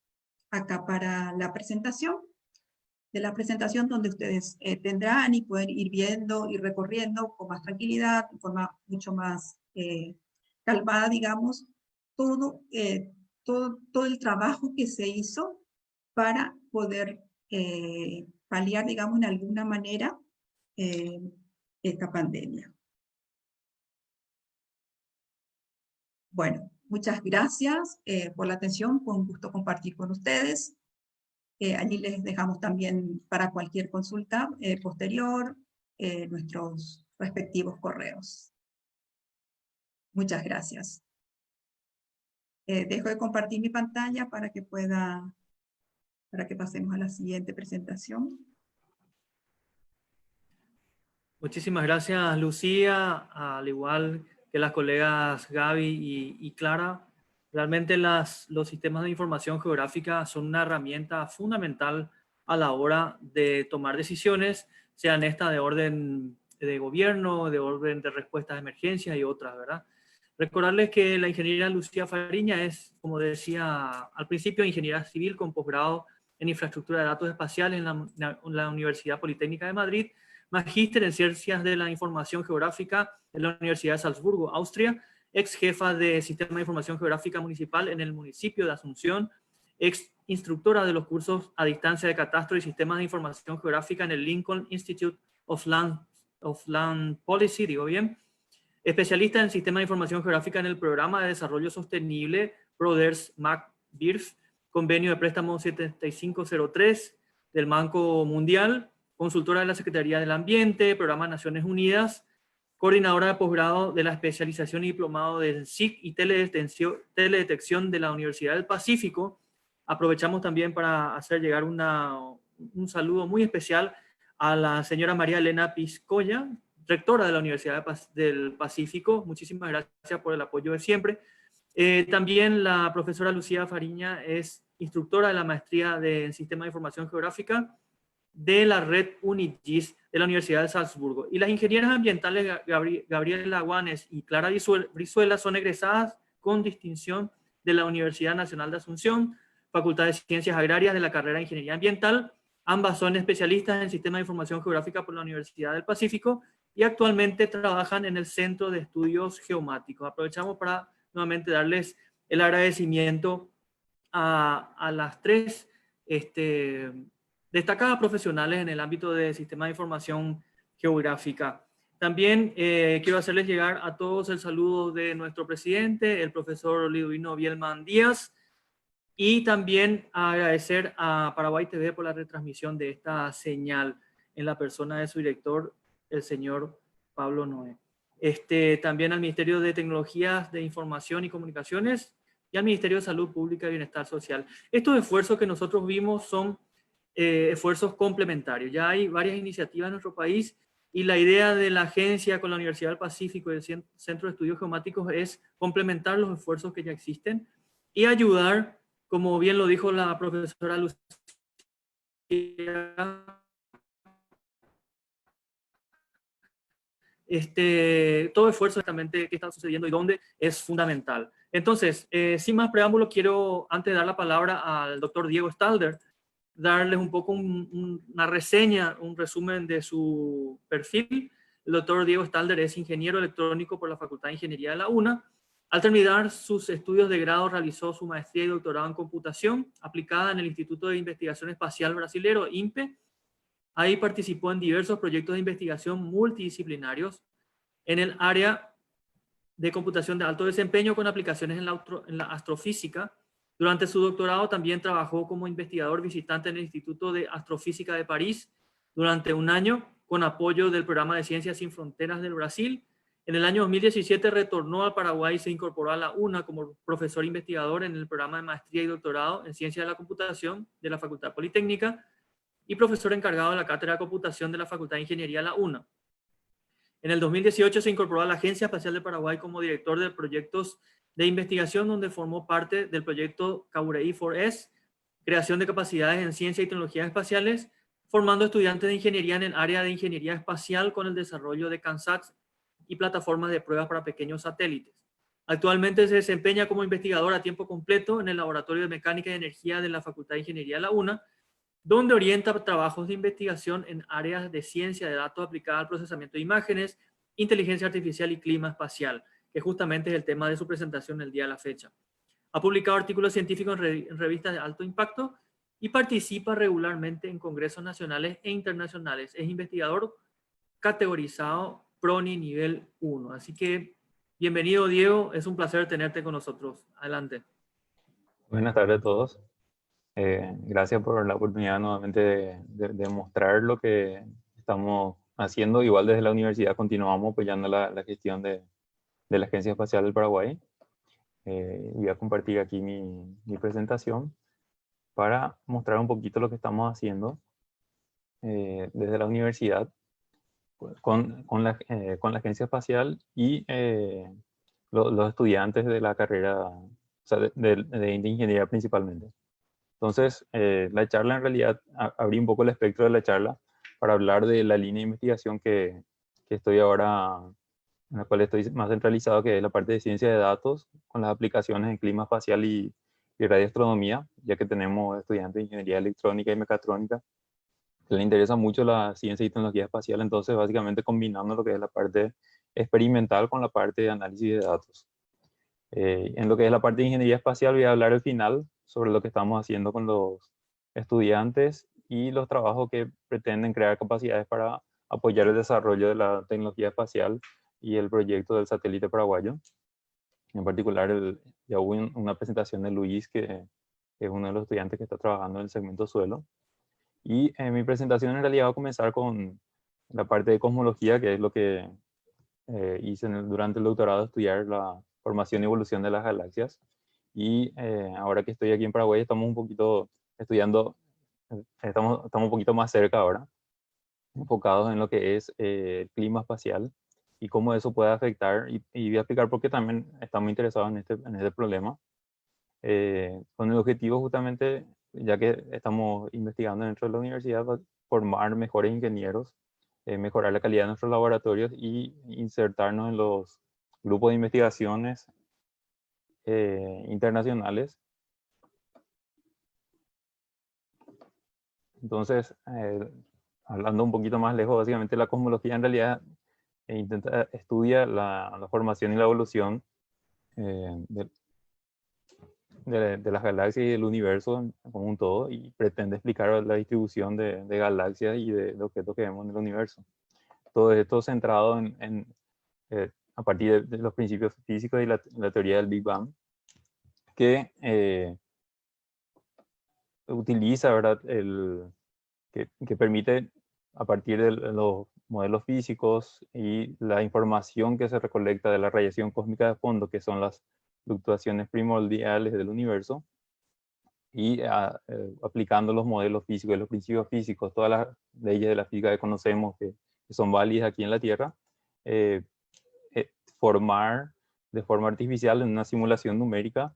acá para la presentación. De la presentación donde ustedes tendrán y pueden ir viendo y recorriendo con más tranquilidad, de forma mucho más calmada, digamos, todo el trabajo que se hizo para poder paliar, digamos, en alguna manera esta pandemia. Bueno, muchas gracias por la atención, fue un gusto compartir con ustedes. Allí les dejamos también para cualquier consulta posterior nuestros respectivos correos. Muchas gracias. Dejo de compartir mi pantalla para que pasemos a la siguiente presentación. Muchísimas gracias, Lucía, al igual que las colegas Gaby y Clara. Realmente los sistemas de información geográfica son una herramienta fundamental a la hora de tomar decisiones, sean estas de orden de gobierno, de orden de respuesta a emergencias y otras, ¿verdad? Recordarles que la ingeniera Lucía Fariña es, como decía al principio, ingeniera civil con posgrado en infraestructura de datos espaciales en la Universidad Politécnica de Madrid, magíster en ciencias de la información geográfica en la Universidad de Salzburgo, Austria, ex jefa de Sistema de Información Geográfica Municipal en el municipio de Asunción, ex instructora de los cursos a distancia de catastro y sistemas de información geográfica en el Lincoln Institute of Land Policy, digo bien, especialista en Sistema de Información Geográfica en el Programa de Desarrollo Sostenible PRODERS-MAC-BIRF, convenio de préstamo 7503 del Banco Mundial, consultora de la Secretaría del Ambiente, Programa de Naciones Unidas, coordinadora de posgrado de la especialización y diplomado de SIC y teledetección de la Universidad del Pacífico. Aprovechamos también para hacer llegar un saludo muy especial a la señora María Elena Piscoya, rectora de la Universidad del Pacífico. Muchísimas gracias por el apoyo de siempre. También la profesora Lucía Fariña es instructora de la maestría en Sistema de Información Geográfica de la red UNIGIS de la Universidad de Salzburgo. Y las ingenieras ambientales Gabriela Guanes y Clara Brizuela son egresadas con distinción de la Universidad Nacional de Asunción, Facultad de Ciencias Agrarias de la carrera de Ingeniería Ambiental. Ambas son especialistas en Sistema de Información Geográfica por la Universidad del Pacífico y actualmente trabajan en el Centro de Estudios Geomáticos. Aprovechamos para nuevamente darles el agradecimiento a las tres destacadas profesionales en el ámbito de Sistema de Información Geográfica. También quiero hacerles llegar a todos el saludo de nuestro presidente, el profesor Liduvino Bielman Díaz, y también agradecer a Paraguay TV por la retransmisión de esta señal en la persona de su director, el señor Pablo Noé. También al Ministerio de Tecnologías de Información y Comunicaciones y al Ministerio de Salud Pública y Bienestar Social. Estos esfuerzos que nosotros vimos son esfuerzos complementarios. Ya hay varias iniciativas en nuestro país y la idea de la agencia con la Universidad del Pacífico y el Centro de Estudios Geomáticos es complementar los esfuerzos que ya existen y ayudar, como bien lo dijo la profesora Lucía, todo esfuerzo exactamente que está sucediendo y dónde es fundamental. Entonces, sin más preámbulo, quiero, antes de dar la palabra al doctor Diego Stalder, darles un poco una reseña, un resumen de su perfil. El doctor Diego Stalder es ingeniero electrónico por la Facultad de Ingeniería de la UNA. Al terminar sus estudios de grado, realizó su maestría y doctorado en computación aplicada en el Instituto de Investigación Espacial Brasilero, INPE. Ahí participó en diversos proyectos de investigación multidisciplinarios en el área de computación de alto desempeño con aplicaciones en la astrofísica. Durante su doctorado también trabajó como investigador visitante en el Instituto de Astrofísica de París durante un año, con apoyo del Programa de Ciencias Sin Fronteras del Brasil. En el año 2017 retornó al Paraguay y se incorporó a la UNA como profesor investigador en el programa de maestría y doctorado en Ciencia de la Computación de la Facultad Politécnica y profesor encargado de la Cátedra de Computación de la Facultad de Ingeniería de la UNA. En el 2018 se incorporó a la Agencia Espacial del Paraguay como director de proyectos de investigación, donde formó parte del proyecto Caburei 4S, creación de capacidades en ciencia y tecnologías espaciales, formando estudiantes de ingeniería en el área de ingeniería espacial con el desarrollo de CANSATs y plataformas de pruebas para pequeños satélites. Actualmente se desempeña como investigador a tiempo completo en el Laboratorio de Mecánica y Energía de la Facultad de Ingeniería de la UNA, donde orienta trabajos de investigación en áreas de ciencia de datos aplicada al procesamiento de imágenes, inteligencia artificial y clima espacial, que justamente es el tema de su presentación el día de la fecha. Ha publicado artículos científicos en revistas de alto impacto y participa regularmente en congresos nacionales e internacionales. Es investigador categorizado PRONI nivel 1. Así que bienvenido, Diego. Es un placer tenerte con nosotros. Adelante. Buenas tardes a todos. Gracias por la oportunidad nuevamente de mostrar lo que estamos haciendo. Igual desde la universidad continuamos apoyando la gestión de la Agencia Espacial del Paraguay. Voy a compartir aquí mi presentación para mostrar un poquito lo que estamos haciendo desde la universidad con la Agencia Espacial y los estudiantes de la carrera, o sea, de ingeniería principalmente. Entonces, la charla en realidad, abrí un poco el espectro de la charla para hablar de la línea de investigación que estoy ahora, en la cual estoy más centralizado, que es la parte de ciencia de datos, con las aplicaciones en clima espacial y radioastronomía, ya que tenemos estudiantes de ingeniería electrónica y mecatrónica que le interesa mucho la ciencia y tecnología espacial, entonces básicamente combinando lo que es la parte experimental con la parte de análisis de datos. En lo que es la parte de ingeniería espacial voy a hablar al final sobre lo que estamos haciendo con los estudiantes y los trabajos que pretenden crear capacidades para apoyar el desarrollo de la tecnología espacial y el proyecto del satélite paraguayo. En particular, ya hubo una presentación de Luis, que es uno de los estudiantes que está trabajando en el segmento suelo. Y mi presentación en realidad va a comenzar con la parte de cosmología, que es lo que hice durante el doctorado, estudiar la formación y evolución de las galaxias. Y ahora que estoy aquí en Paraguay estamos un poquito estudiando, estamos un poquito más cerca ahora, enfocados en lo que es el clima espacial y cómo eso puede afectar, y voy a explicar por qué también estamos interesados en este problema, con el objetivo justamente, ya que estamos investigando dentro de la universidad, formar mejores ingenieros, mejorar la calidad de nuestros laboratorios y insertarnos en los grupos de investigaciones internacionales. Entonces, hablando un poquito más lejos, básicamente la cosmología en realidad estudia la formación y la evolución de las galaxias y del universo como un todo, y pretende explicar la distribución de galaxias y de objetos que vemos en el universo. Todo esto centrado a partir de los principios físicos y la teoría del Big Bang, que utiliza, ¿verdad?, que permite, a partir de los modelos físicos y la información que se recolecta de la radiación cósmica de fondo, que son las fluctuaciones primordiales del universo, y aplicando los modelos físicos y los principios físicos, todas las leyes de la física que conocemos que son válidas aquí en la Tierra, formar de forma artificial en una simulación numérica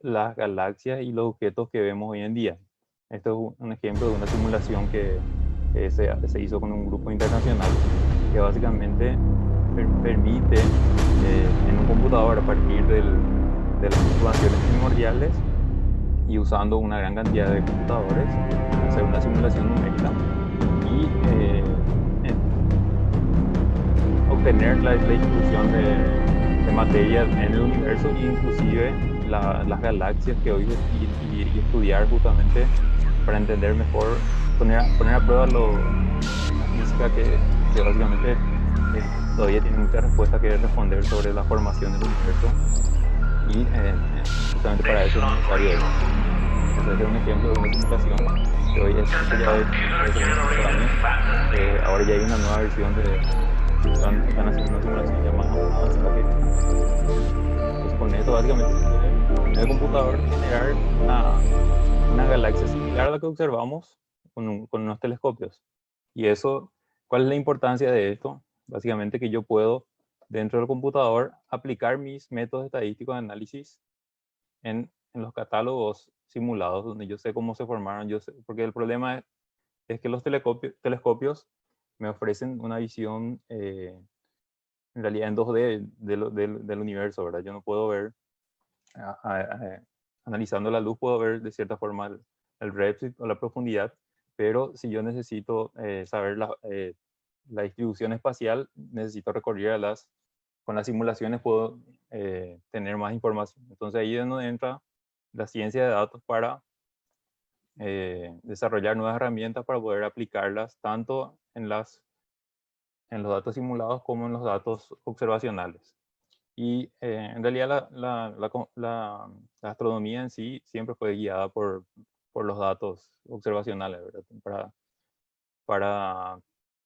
las galaxias y los objetos que vemos hoy en día. Esto es un ejemplo de una simulación que se hizo con un grupo internacional que básicamente permite en un computador, a partir de las fluctuaciones primordiales y usando una gran cantidad de computadores, hacer una simulación numérica y obtener la distribución de materia en el universo, e inclusive las galaxias que hoy, y estudiar justamente para entender mejor, poner a prueba la física que básicamente todavía tiene muchas respuestas que responder sobre la formación del universo, y justamente para eso es necesario eso. Entonces, es un ejemplo de una simulación que hoy es ya de años. Ahora ya hay una nueva versión están haciendo una simulación llamada avanzada pues con esto básicamente se puede en el computador generar una galaxia similar a la que observamos con unos telescopios. Y eso, ¿cuál es la importancia de esto? Básicamente que yo puedo dentro del computador aplicar mis métodos estadísticos de análisis en los catálogos simulados, donde yo sé cómo se formaron, porque el problema es que los telescopios me ofrecen una visión en realidad en 2D del universo, ¿verdad? Yo no puedo ver, analizando la luz, puedo ver de cierta forma el redshift o la profundidad, pero si yo necesito saber la distribución espacial, necesito recurrir con las simulaciones puedo tener más información. Entonces ahí es donde entra la ciencia de datos para desarrollar nuevas herramientas para poder aplicarlas tanto en los datos simulados como en los datos observacionales. Y en realidad la astronomía en sí siempre fue guiada por los datos observacionales, ¿verdad? Para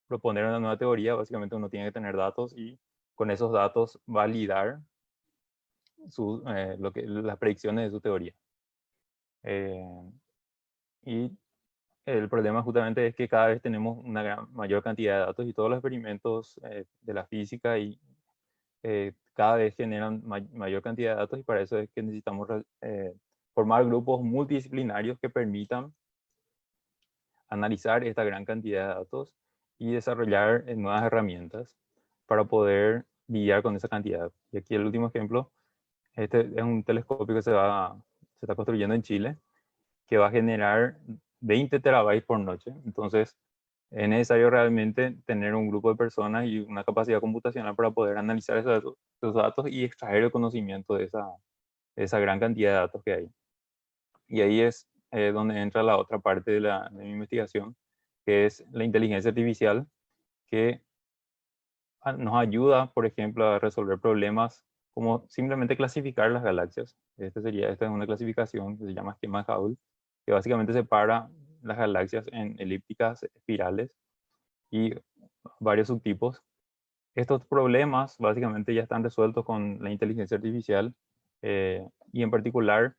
proponer una nueva teoría, básicamente uno tiene que tener datos y con esos datos validar las predicciones de su teoría. Y el problema justamente es que cada vez tenemos una mayor cantidad de datos y todos los experimentos de la física cada vez generan mayor cantidad de datos y para eso es que necesitamos formar grupos multidisciplinarios que permitan analizar esta gran cantidad de datos y desarrollar nuevas herramientas para poder lidiar con esa cantidad. Y aquí el último ejemplo, este es un telescopio que se está construyendo en Chile, que va a generar 20 terabytes por noche. Entonces, es necesario realmente tener un grupo de personas y una capacidad computacional para poder analizar esos datos y extraer el conocimiento de esa gran cantidad de datos que hay. Y ahí es donde entra la otra parte de mi investigación, que es la inteligencia artificial, que nos ayuda, por ejemplo, a resolver problemas como simplemente clasificar las galaxias. Esta es una clasificación que se llama esquema de Hubble, que básicamente separa las galaxias en elípticas, espirales y varios subtipos. Estos problemas básicamente ya están resueltos con la inteligencia artificial y en particular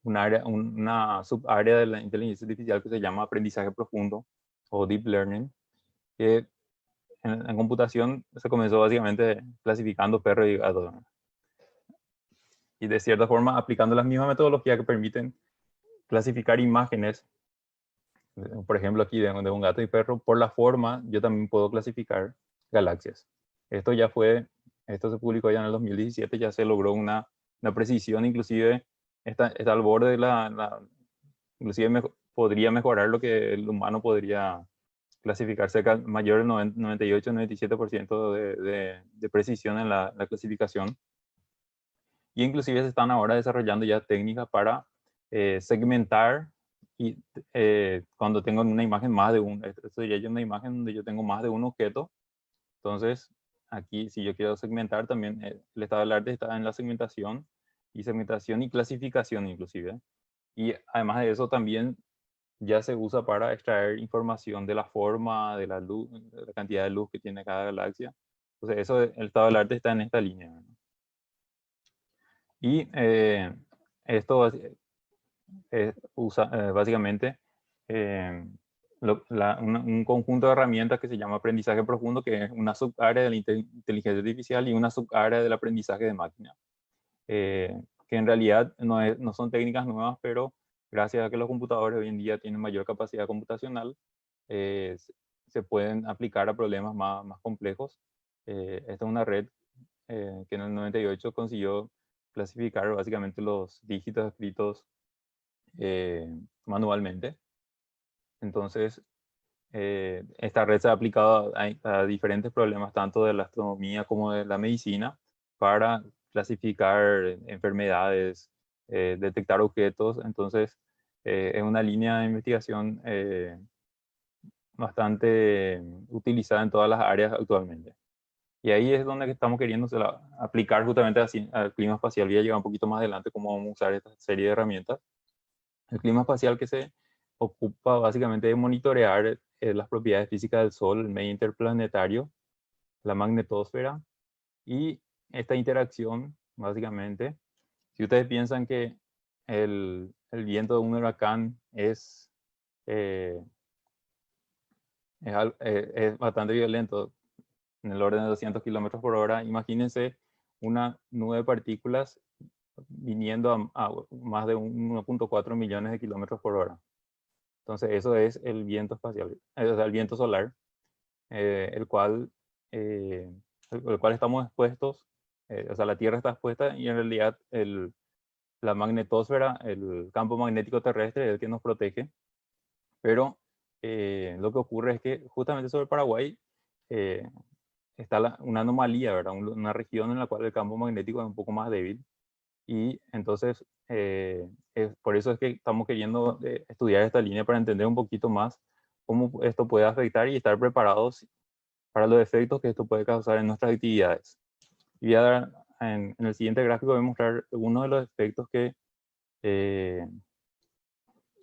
una subárea de la inteligencia artificial que se llama aprendizaje profundo o deep learning, que en computación se comenzó básicamente clasificando perros y gatos, y de cierta forma aplicando las mismas metodologías que permiten clasificar imágenes, por ejemplo aquí de un gato y perro, por la forma yo también puedo clasificar galaxias. Esto se publicó ya en el 2017, ya se logró una precisión, inclusive está al borde inclusive podría mejorar lo que el humano podría clasificar, cerca mayor del 98-97% de precisión en la clasificación. Y inclusive se están ahora desarrollando ya técnicas para segmentar y cuando tengo una imagen más de esto sería una imagen donde yo tengo más de un objeto. Entonces, aquí si yo quiero segmentar también, el estado del arte está en la segmentación y clasificación inclusive. Y además de eso también ya se usa para extraer información de la forma, de la luz, de la cantidad de luz que tiene cada galaxia. Entonces, el estado del arte está en esta línea, ¿no? Y esto usa básicamente un conjunto de herramientas que se llama aprendizaje profundo, que es una subárea de la inteligencia artificial y una subárea del aprendizaje de máquina. Que en realidad no son técnicas nuevas, pero gracias a que los computadores hoy en día tienen mayor capacidad computacional, se pueden aplicar a problemas más complejos. Esta es una red que en el 98 consiguió clasificar básicamente los dígitos escritos manualmente. Entonces, esta red se ha aplicado a diferentes problemas, tanto de la astronomía como de la medicina, para clasificar enfermedades, detectar objetos. Entonces, es una línea de investigación bastante utilizada en todas las áreas actualmente. Y ahí es donde estamos queriendo aplicar justamente al clima espacial. Voy a llegar un poquito más adelante cómo vamos a usar esta serie de herramientas. El clima espacial que se ocupa básicamente de monitorear las propiedades físicas del Sol, el medio interplanetario, la magnetosfera y esta interacción, básicamente. Si ustedes piensan que el viento de un huracán es bastante violento, en el orden de 200 kilómetros por hora, imagínense una nube de partículas viniendo a más de 1.4 millones de kilómetros por hora. Entonces eso es el viento espacial, o sea, el viento solar, el cual estamos expuestos, o sea, la Tierra está expuesta y en realidad la magnetosfera, el campo magnético terrestre es el que nos protege, pero lo que ocurre es que justamente sobre Paraguay está una anomalía, ¿verdad? Una región en la cual el campo magnético es un poco más débil y entonces por eso es que estamos queriendo estudiar esta línea para entender un poquito más cómo esto puede afectar y estar preparados para los efectos que esto puede causar en nuestras actividades. Y voy a dar, en el siguiente gráfico voy a mostrar algunos de los efectos que,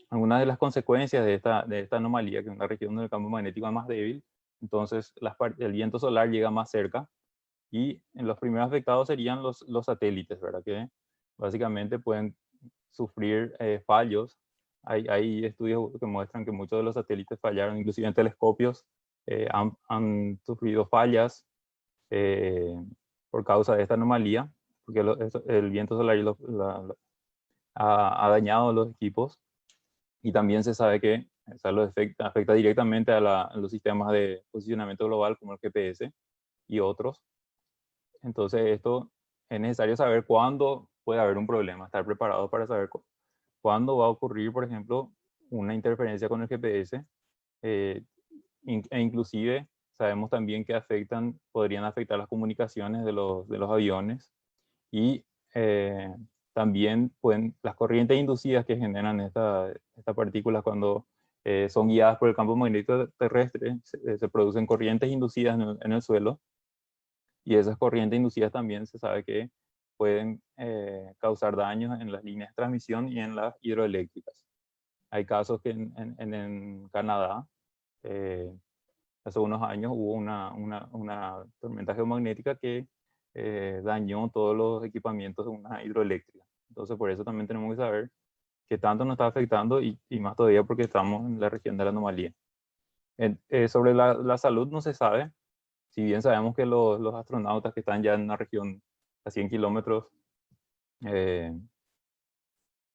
algunas de las consecuencias de esta anomalía, que es una región donde el campo magnético es más débil. Entonces el viento solar llega más cerca y en los primeros afectados serían los satélites, ¿verdad? Que básicamente pueden sufrir fallos. Hay estudios que muestran que muchos de los satélites fallaron, inclusive en telescopios han sufrido fallas por causa de esta anomalía, porque el viento solar ha dañado los equipos y también se sabe que afecta directamente a los sistemas de posicionamiento global como el GPS y otros. Entonces esto es necesario saber cuándo puede haber un problema, estar preparado para saber cuándo va a ocurrir, por ejemplo, una interferencia con el GPS, e inclusive sabemos también que podrían afectar las comunicaciones de los aviones y también las corrientes inducidas que generan estas partículas cuando son guiadas por el campo magnético terrestre, se producen corrientes inducidas en el suelo y esas corrientes inducidas también se sabe que pueden causar daños en las líneas de transmisión y en las hidroeléctricas. Hay casos que en Canadá, hace unos años hubo una tormenta geomagnética que dañó todos los equipamientos de una hidroeléctrica. Entonces por eso también tenemos que saber qué tanto nos está afectando y más todavía porque estamos en la región de la anomalía. Sobre la salud no se sabe, si bien sabemos que los astronautas que están ya en una región a 100 kilómetros de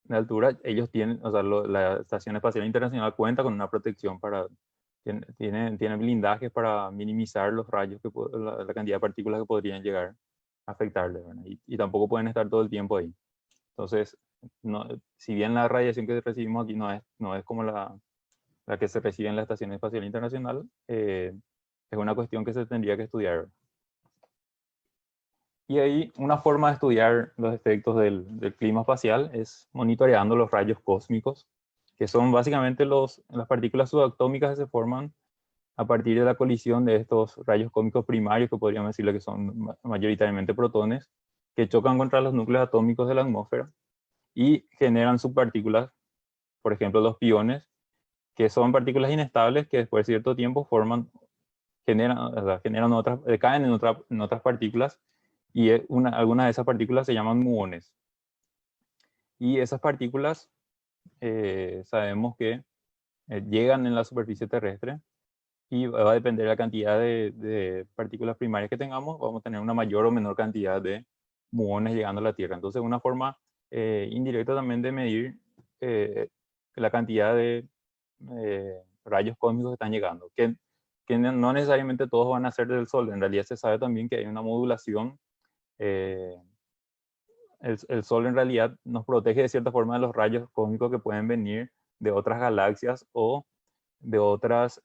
altura, ellos tienen, o sea, la Estación Espacial Internacional cuenta con una protección tiene blindajes para minimizar los rayos, la cantidad de partículas que podrían llegar a afectarles, y tampoco pueden estar todo el tiempo ahí. Entonces, si bien la radiación que recibimos aquí no es como la que se recibe en la Estación Espacial Internacional, es una cuestión que se tendría que estudiar. Y ahí una forma de estudiar los efectos del clima espacial es monitoreando los rayos cósmicos, que son básicamente las partículas subatómicas que se forman a partir de la colisión de estos rayos cósmicos primarios, que podríamos decirle que son mayoritariamente protones, que chocan contra los núcleos atómicos de la atmósfera y generan subpartículas, por ejemplo los piones, que son partículas inestables que después de cierto tiempo generan otras, caen en otras partículas, y algunas de esas partículas se llaman muones. Y esas partículas sabemos que llegan en la superficie terrestre y va a depender de la cantidad de partículas primarias que tengamos, vamos a tener una mayor o menor cantidad de muones llegando a la Tierra. Entonces una forma indirecta también de medir la cantidad de rayos cósmicos que están llegando, que no necesariamente todos van a ser del Sol. En realidad se sabe también que hay una modulación. El Sol en realidad nos protege de cierta forma de los rayos cósmicos que pueden venir de otras galaxias o de otras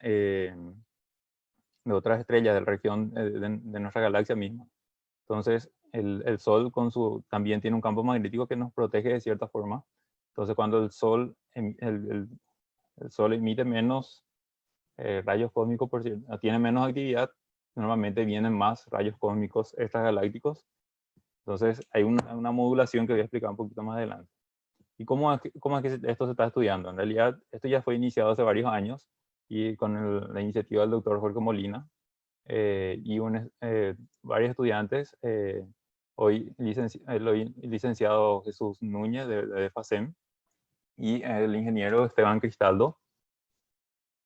estrellas de la región de nuestra galaxia misma. Entonces el Sol también tiene un campo magnético que nos protege de cierta forma. Entonces cuando el Sol emite menos rayos cósmicos, tiene menos actividad, normalmente vienen más rayos cósmicos extragalácticos. Entonces hay una modulación que voy a explicar un poquito más adelante. ¿Y cómo es que esto se está estudiando? En realidad, esto ya fue iniciado hace varios años y con la iniciativa del doctor Jorge Molina y varios estudiantes, hoy el licenciado Jesús Núñez de FACEM y el ingeniero Esteban Cristaldo,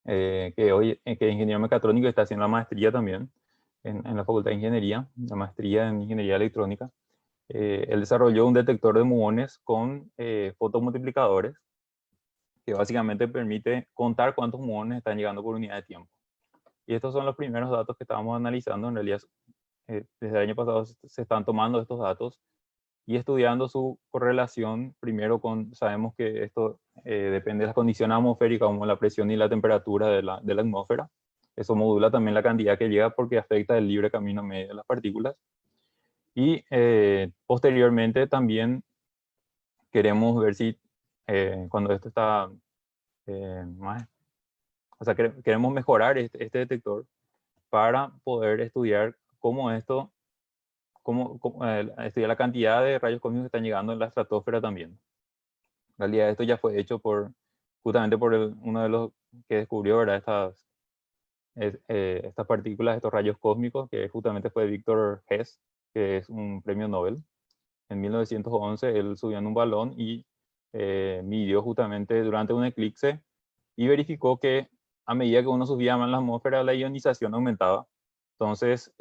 que hoy es ingeniero mecatrónico y está haciendo la maestría también en la Facultad de Ingeniería, la maestría en Ingeniería Electrónica. Él desarrolló un detector de muones con fotomultiplicadores que básicamente permite contar cuántos muones están llegando por unidad de tiempo. Y estos son los primeros datos que estábamos analizando. En realidad, desde el año pasado se están tomando estos datos y estudiando su correlación primero sabemos que esto depende de las condiciones atmosféricas como la presión y la temperatura de la atmósfera. Eso modula también la cantidad que llega porque afecta el libre camino medio de las partículas. Y posteriormente también queremos ver si cuando esto está más, o sea, queremos mejorar este detector para poder estudiar cómo estudiar la cantidad de rayos cósmicos que están llegando en la estratosfera también. En realidad esto ya fue hecho justamente por uno de los que descubrió, ¿verdad? Estas partículas, estos rayos cósmicos, que justamente fue Victor Hess, que es un premio Nobel. En 1911 él subió en un balón y midió justamente durante un eclipse y verificó que a medida que uno subía más en la atmósfera, la ionización aumentaba. Entonces,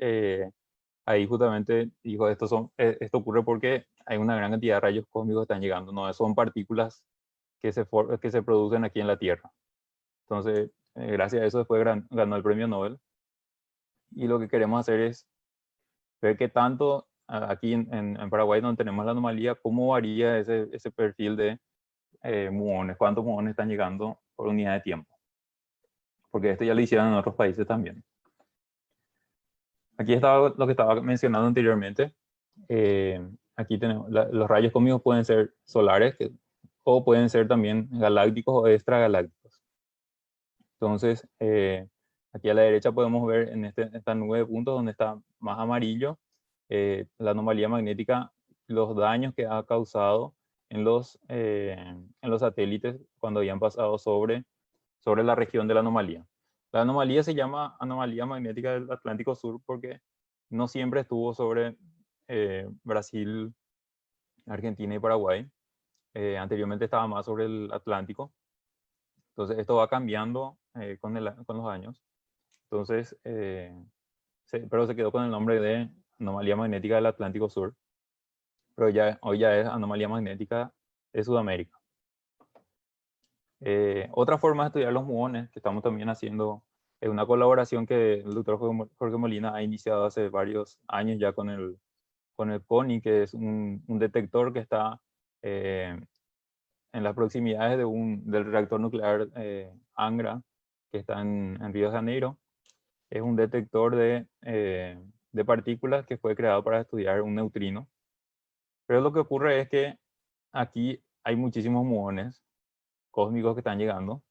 ahí justamente dijo, esto ocurre porque hay una gran cantidad de rayos cósmicos que están llegando, no son partículas que se producen aquí en la Tierra. Entonces, gracias a eso después ganó el premio Nobel. Y lo que queremos hacer es ver qué tanto aquí en Paraguay, donde tenemos la anomalía, cómo varía ese perfil de muones, cuántos muones están llegando por unidad de tiempo. Porque esto ya lo hicieron en otros países también. Aquí estaba lo que estaba mencionando anteriormente. Aquí tenemos los rayos cósmicos pueden ser solares o pueden ser también galácticos o extragalácticos. Entonces, aquí a la derecha podemos ver en esta nube de puntos donde está más amarillo la anomalía magnética, los daños que ha causado en los satélites cuando habían pasado sobre la región de la anomalía. La anomalía se llama anomalía magnética del Atlántico Sur porque no siempre estuvo sobre Brasil, Argentina y Paraguay. Anteriormente estaba más sobre el Atlántico. Entonces esto va cambiando con los años. Entonces, pero se quedó con el nombre de anomalía magnética del Atlántico Sur. Pero hoy ya es anomalía magnética de Sudamérica. Otra forma de estudiar los muones que estamos también haciendo es una colaboración que el doctor Jorge Molina ha iniciado hace varios años ya con el CONI, que es un detector que está en las proximidades del reactor nuclear Angra, que está en Río de Janeiro. Es un detector de partículas que fue creado para estudiar un neutrino. Pero lo que ocurre es que aquí hay muchísimos muones cósmicos que están llegando.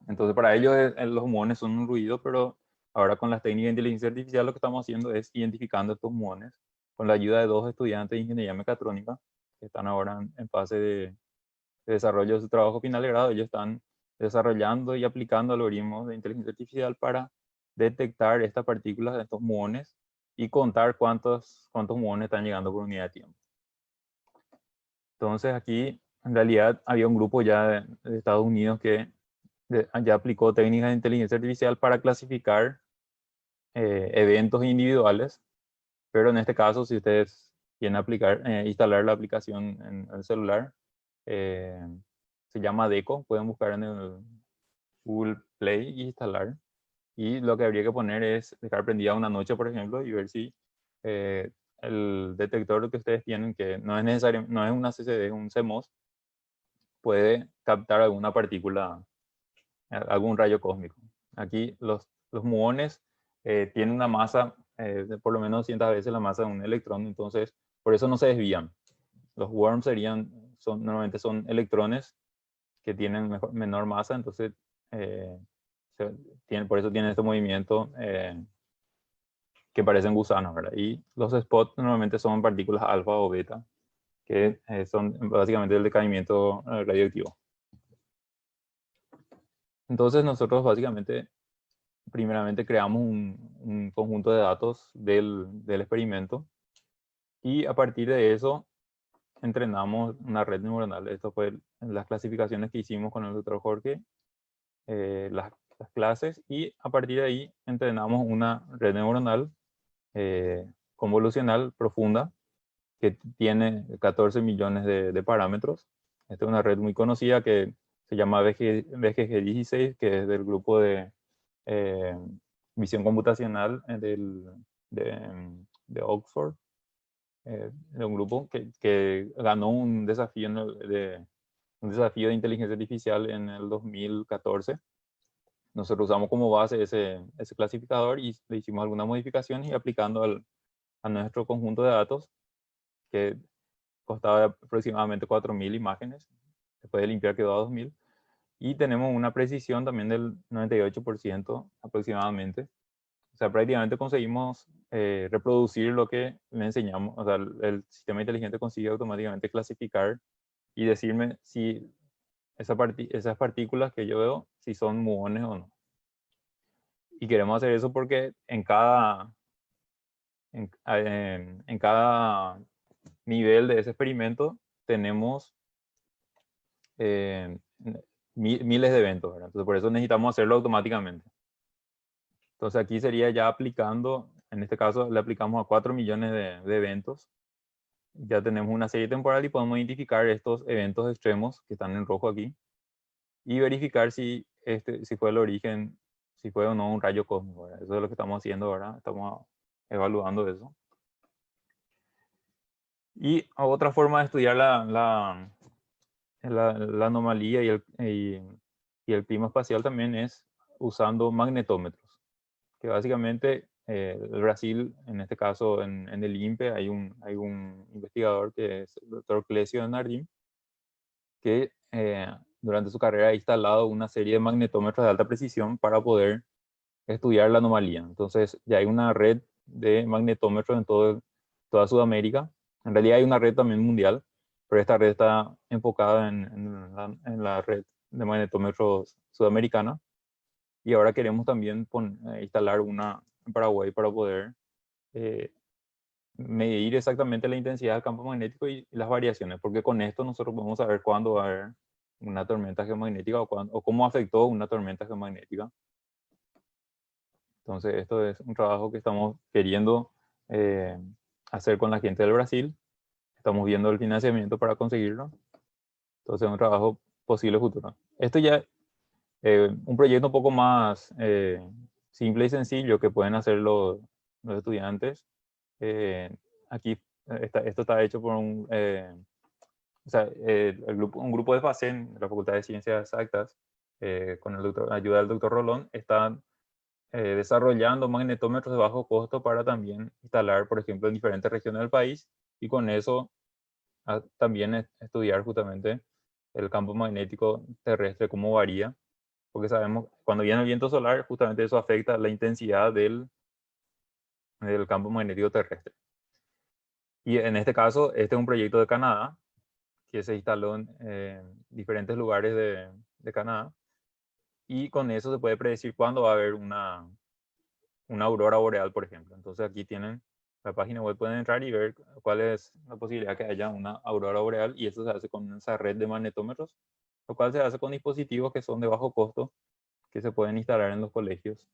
Entonces para ellos los muones son un ruido, pero ahora con las técnicas de inteligencia artificial lo que estamos haciendo es identificando estos muones con la ayuda de dos estudiantes de ingeniería mecatrónica que están ahora en fase de desarrollo de su trabajo final de grado. Ellos están desarrollando y aplicando algoritmos de inteligencia artificial para detectar estas partículas de estos muones y contar cuántos muones están llegando por unidad de tiempo. Entonces aquí en realidad había un grupo ya de Estados Unidos que ya aplicó técnicas de inteligencia artificial para clasificar eventos individuales, pero en este caso si ustedes quieren instalar la aplicación en el celular, se llama DECO, pueden buscar en el Google Play y instalar. Y lo que habría que poner es dejar prendida una noche, por ejemplo, y ver si el detector que ustedes tienen, que no es necesario, no es una CCD, es un CMOS, puede captar alguna partícula, algún rayo cósmico. Aquí los muones tienen una masa de por lo menos 200 veces la masa de un electrón, entonces por eso no se desvían. Los worms normalmente son electrones que tienen menor masa, entonces por eso tienen este movimiento que parecen gusanos, ¿verdad? Y los spots normalmente son partículas alfa o beta que son básicamente el decaimiento radioactivo. Entonces nosotros básicamente, primeramente creamos un conjunto de datos del experimento y a partir de eso entrenamos una red neuronal. Esto fue las clasificaciones que hicimos con el doctor Jorge, las clases, y a partir de ahí entrenamos una red neuronal convolucional profunda que tiene 14 millones de parámetros. Esta es una red muy conocida que se llama BGG16, que es del grupo de visión computacional de Oxford, de un grupo que ganó un desafío de inteligencia artificial en el 2014. Nosotros usamos como base ese clasificador y le hicimos algunas modificaciones y aplicando a nuestro conjunto de datos, que costaba aproximadamente 4.000 imágenes, después de limpiar quedó a 2.000, y tenemos una precisión también del 98% aproximadamente. O sea, prácticamente conseguimos reproducir lo que le enseñamos. O sea, el sistema inteligente consigue automáticamente clasificar y decirme si esas partículas que yo veo, si son muones o no. Y queremos hacer eso porque en cada nivel de ese experimento tenemos miles de eventos, ¿verdad? Entonces por eso necesitamos hacerlo automáticamente. Entonces aquí sería ya aplicando, en este caso le aplicamos a 4 millones de eventos. Ya tenemos una serie temporal y podemos identificar estos eventos extremos que están en rojo aquí y verificar si fue el origen, si fue o no un rayo cósmico, ¿verdad? Eso es lo que estamos haciendo ahora, estamos evaluando eso. Y otra forma de estudiar la anomalía y el clima espacial también es usando magnetómetros, que básicamente el Brasil, en este caso en el INPE, hay un investigador que es el doctor Clesio Nardim, que durante su carrera ha instalado una serie de magnetómetros de alta precisión para poder estudiar la anomalía. Entonces ya hay una red de magnetómetros en toda Sudamérica. En realidad hay una red también mundial, pero esta red está enfocada en la red de magnetómetros sudamericana. Y ahora queremos también instalar una en Paraguay para poder medir exactamente la intensidad del campo magnético y las variaciones, porque con esto nosotros podemos saber cuándo va a haber una tormenta geomagnética o cómo afectó una tormenta geomagnética. Entonces esto es un trabajo que estamos queriendo hacer con la gente del Brasil. Estamos viendo el financiamiento para conseguirlo. Entonces es un trabajo posible futuro. Esto ya un proyecto un poco más simple y sencillo que pueden hacer los estudiantes. Aquí esto está hecho por un grupo de FACEN, de la Facultad de Ciencias Exactas, con ayuda del doctor Rolón, están desarrollando magnetómetros de bajo costo para también instalar, por ejemplo, en diferentes regiones del país y con eso también estudiar justamente el campo magnético terrestre, cómo varía, porque sabemos cuando viene el viento solar, justamente eso afecta la intensidad del campo magnético terrestre. Y en este caso, este es un proyecto de Canadá que se instaló en diferentes lugares de Canadá y con eso se puede predecir cuándo va a haber una aurora boreal, por ejemplo. Entonces aquí tienen la página web, pueden entrar y ver cuál es la posibilidad que haya una aurora boreal y eso se hace con esa red de magnetómetros, lo cual se hace con dispositivos que son de bajo costo que se pueden instalar en los colegios.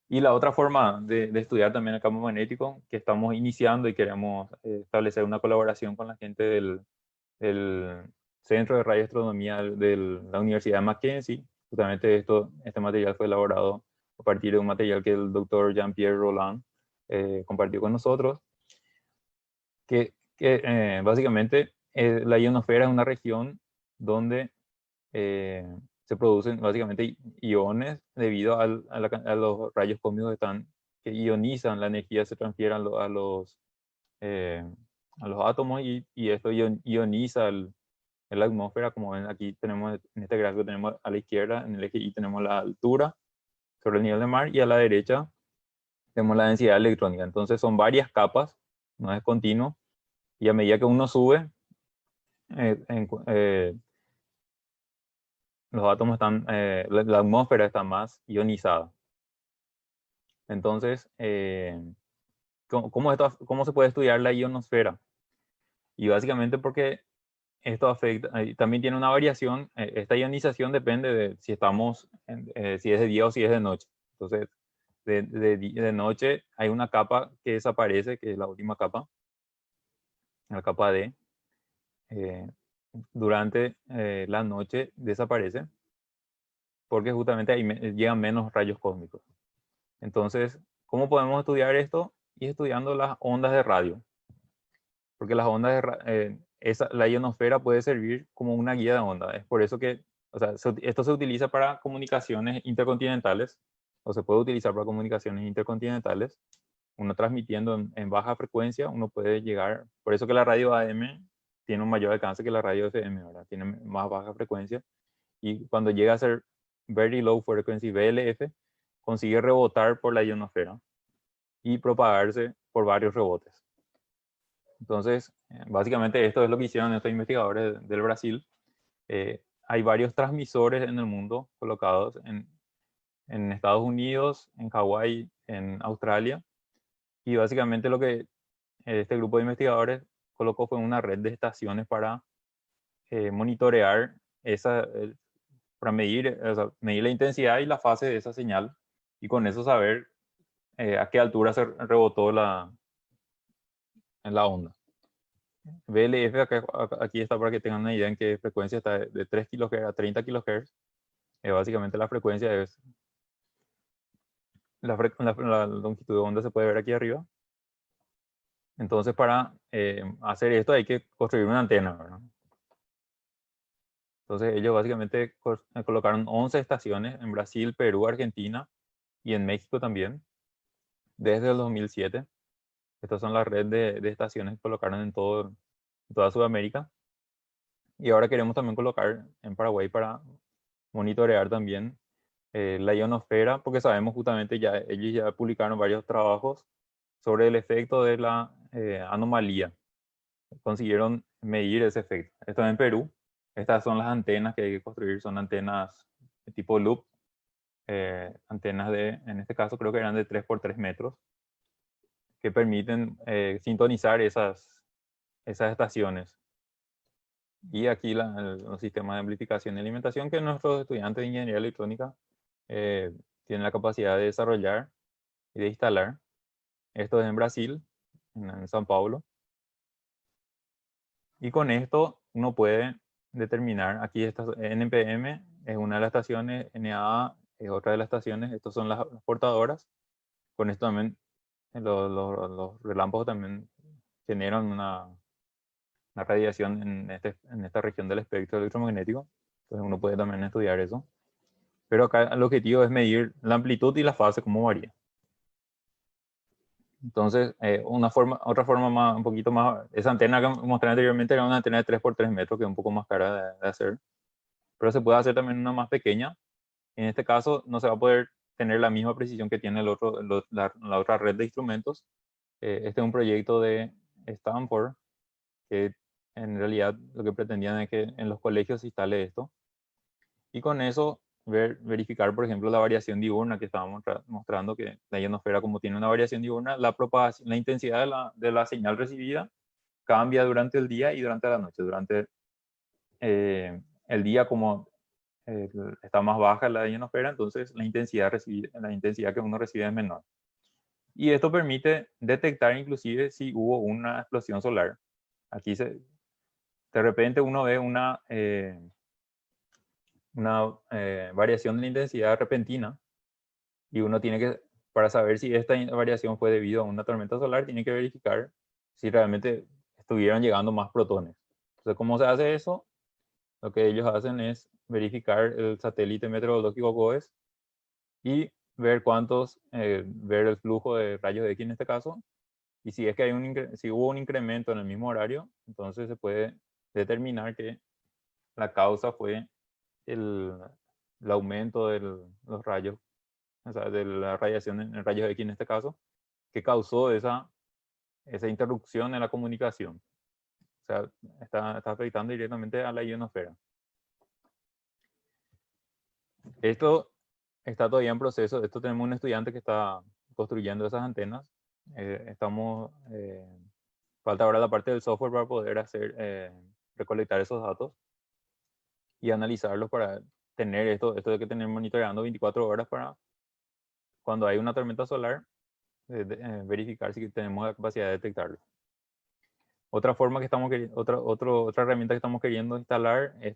Y la otra forma de estudiar también el campo magnético, que estamos iniciando y queremos establecer una colaboración con la gente del Centro de Radioastronomía de la Universidad de Mackenzie. Justamente este material fue elaborado a partir de un material que el doctor Jean-Pierre Roland compartió con nosotros, que básicamente la ionosfera es una región donde se producen básicamente iones debido a los rayos cósmicos que ionizan la energía, se transfieren a los átomos y esto ioniza la atmósfera. Como ven aquí tenemos en este gráfico, tenemos a la izquierda en el eje Y tenemos la altura sobre el nivel del mar y a la derecha tenemos la densidad electrónica. Entonces son varias capas, no es continuo, Y a medida que uno sube, los átomos están, la atmósfera está más ionizada. Entonces, ¿cómo se puede estudiar la ionosfera? Y básicamente porque esto afecta, también tiene una variación, esta ionización depende de si estamos, si es de día o si es de noche. Entonces, de noche hay una capa que desaparece, que es la última capa, la capa D. Durante la noche desaparece porque justamente ahí llegan menos rayos cósmicos. Entonces, ¿cómo podemos estudiar esto? Y estudiando las ondas de radio. Porque las ondas de la ionosfera puede servir como una guía de onda. Es por eso que, o sea, esto se utiliza para comunicaciones intercontinentales, o se puede utilizar para comunicaciones intercontinentales. Uno transmitiendo en baja frecuencia, uno puede llegar, por eso que la radio AM tiene un mayor alcance que la radio FM, ¿verdad? Tiene más baja frecuencia. Y cuando llega a ser Very Low Frequency, VLF, consigue rebotar por la ionosfera y propagarse por varios rebotes. Entonces, básicamente esto es lo que hicieron estos investigadores del Brasil. Hay varios transmisores en el mundo colocados en Estados Unidos, en Hawái, en Australia. Y básicamente lo que este grupo de investigadores colocó fue una red de estaciones para monitorear para medir, o sea, medir la intensidad y la fase de esa señal, y con eso saber a qué altura se rebotó en la onda. VLF aquí está para que tengan una idea en qué frecuencia está, de 3 kHz a 30 kHz. Básicamente la frecuencia es la longitud de onda, se puede ver aquí arriba. Entonces, para hacer esto hay que construir una antena, ¿verdad? Entonces ellos básicamente colocaron 11 estaciones en Brasil, Perú, Argentina y en México también, desde el 2007. Estas son las redes de estaciones que colocaron en toda Sudamérica. Y ahora queremos también colocar en Paraguay para monitorear también la ionosfera, porque sabemos justamente, ellos ya publicaron varios trabajos sobre el efecto de la anomalía. Consiguieron medir ese efecto. Esto en Perú. Estas son las antenas que hay que construir, son antenas de tipo loop, antenas en este caso creo que eran de 3 por 3 metros, que permiten sintonizar esas estaciones. Y aquí los sistemas de amplificación y alimentación que nuestros estudiantes de ingeniería electrónica tienen la capacidad de desarrollar y de instalar. Esto es en Brasil, en São Paulo. Y con esto uno puede determinar, aquí esta NPM es una de las estaciones, NAA es otra de las estaciones, estas son las portadoras. Con esto también los relámpagos también generan una radiación en esta región del espectro electromagnético. Entonces uno puede también estudiar eso. Pero acá el objetivo es medir la amplitud y la fase, cómo varía. Entonces, otra forma un poquito más, esa antena que mostré anteriormente era una antena de 3 por 3 metros, que es un poco más cara de hacer. Pero se puede hacer también una más pequeña. En este caso no se va a poder tener la misma precisión que tiene la otra red de instrumentos. Este es un proyecto de Stanford, que en realidad lo que pretendían es que en los colegios se instale esto. Y con eso verificar, por ejemplo, la variación diurna que estábamos mostrando, que la ionosfera, como tiene una variación diurna, la propagación, la intensidad de la señal recibida cambia durante el día y durante la noche. Durante el día, como está más baja la ionosfera, entonces la intensidad que uno recibe es menor. Y esto permite detectar inclusive si hubo una explosión solar. Aquí de repente uno ve una variación de la intensidad repentina, y uno tiene que, para saber si esta variación fue debido a una tormenta solar, tiene que verificar si realmente estuvieron llegando más protones. Entonces, ¿cómo se hace eso? Lo que ellos hacen es verificar el satélite meteorológico GOES y ver ver el flujo de rayos X en este caso, y si es que si hubo un incremento en el mismo horario, entonces se puede determinar que la causa fue el aumento de los rayos, o sea, de la radiación en rayos X en este caso, que causó esa interrupción en la comunicación. O sea, está afectando directamente a la ionosfera. Esto está todavía en proceso. Esto tenemos un estudiante que está construyendo esas antenas. Falta ahora la parte del software para poder recolectar esos datos y analizarlos para tener esto de que tener monitoreando 24 horas para cuando hay una tormenta solar, verificar si tenemos la capacidad de detectarlo. Otra forma que estamos otra herramienta que estamos queriendo instalar es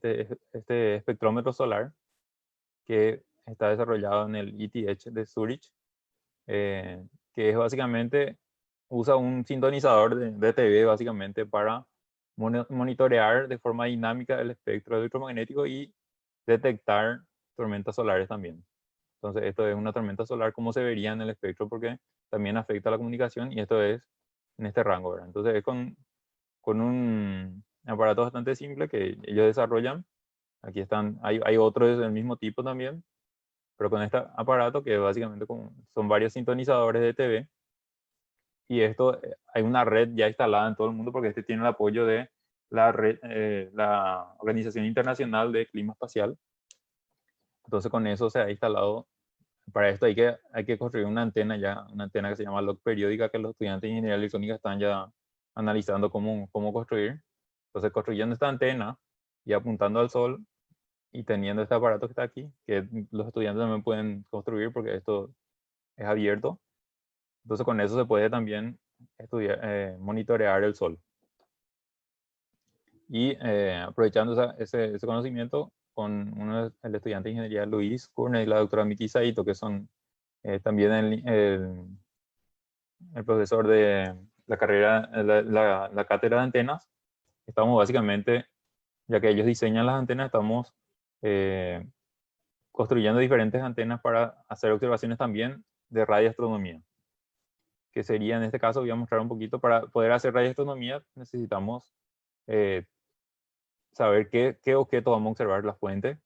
este espectrómetro solar que está desarrollado en el ETH de Zurich, que es básicamente, usa un sintonizador de TV básicamente para monitorear de forma dinámica el espectro electromagnético y detectar tormentas solares también. Entonces esto es una tormenta solar como se vería en el espectro porque también afecta la comunicación y esto es en este rango, ¿verdad? Entonces es con un aparato bastante simple que ellos desarrollan. Aquí hay otros del mismo tipo también, pero con este aparato que básicamente son varios sintonizadores de TV. Y esto, hay una red ya instalada en todo el mundo porque este tiene el apoyo de la Organización Internacional de Clima Espacial. Entonces con eso se ha instalado. Para esto hay que construir una antena que se llama log periódica, que los estudiantes de ingeniería electrónica están ya analizando cómo construir. Entonces construyendo esta antena y apuntando al sol y teniendo este aparato que está aquí, que los estudiantes también pueden construir porque esto es abierto. Entonces con eso se puede también monitorear el sol. Y aprovechando ese conocimiento, con el estudiante de ingeniería Luis Curne y la doctora Miki Saito, que son también el profesor de la carrera, la cátedra de antenas, estamos básicamente, ya que ellos diseñan las antenas, estamos construyendo diferentes antenas para hacer observaciones también de radioastronomía. Que sería, en este caso, voy a mostrar un poquito, para poder hacer radioastronomía necesitamos saber qué objetos vamos a observar la fuente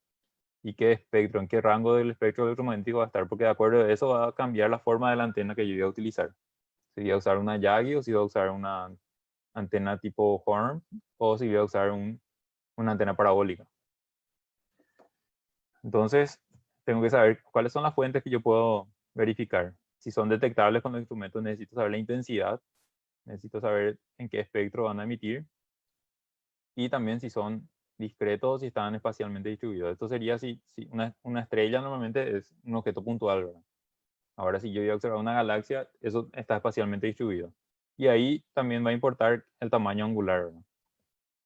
y qué espectro, en qué rango del espectro electromagnético va a estar, porque de acuerdo a eso va a cambiar la forma de la antena que yo voy a utilizar. Si voy a usar una Yagi o si voy a usar una antena tipo Horn o si voy a usar una antena parabólica. Entonces, tengo que saber cuáles son las fuentes que yo puedo verificar. Si son detectables con los instrumentos, necesito saber la intensidad, necesito saber en qué espectro van a emitir y también si son discretos o si están espacialmente distribuidos. Esto sería si una estrella normalmente es un objeto puntual, ¿verdad? Ahora, si yo voy a observar una galaxia, eso está espacialmente distribuido. Y ahí también va a importar el tamaño angular, ¿verdad?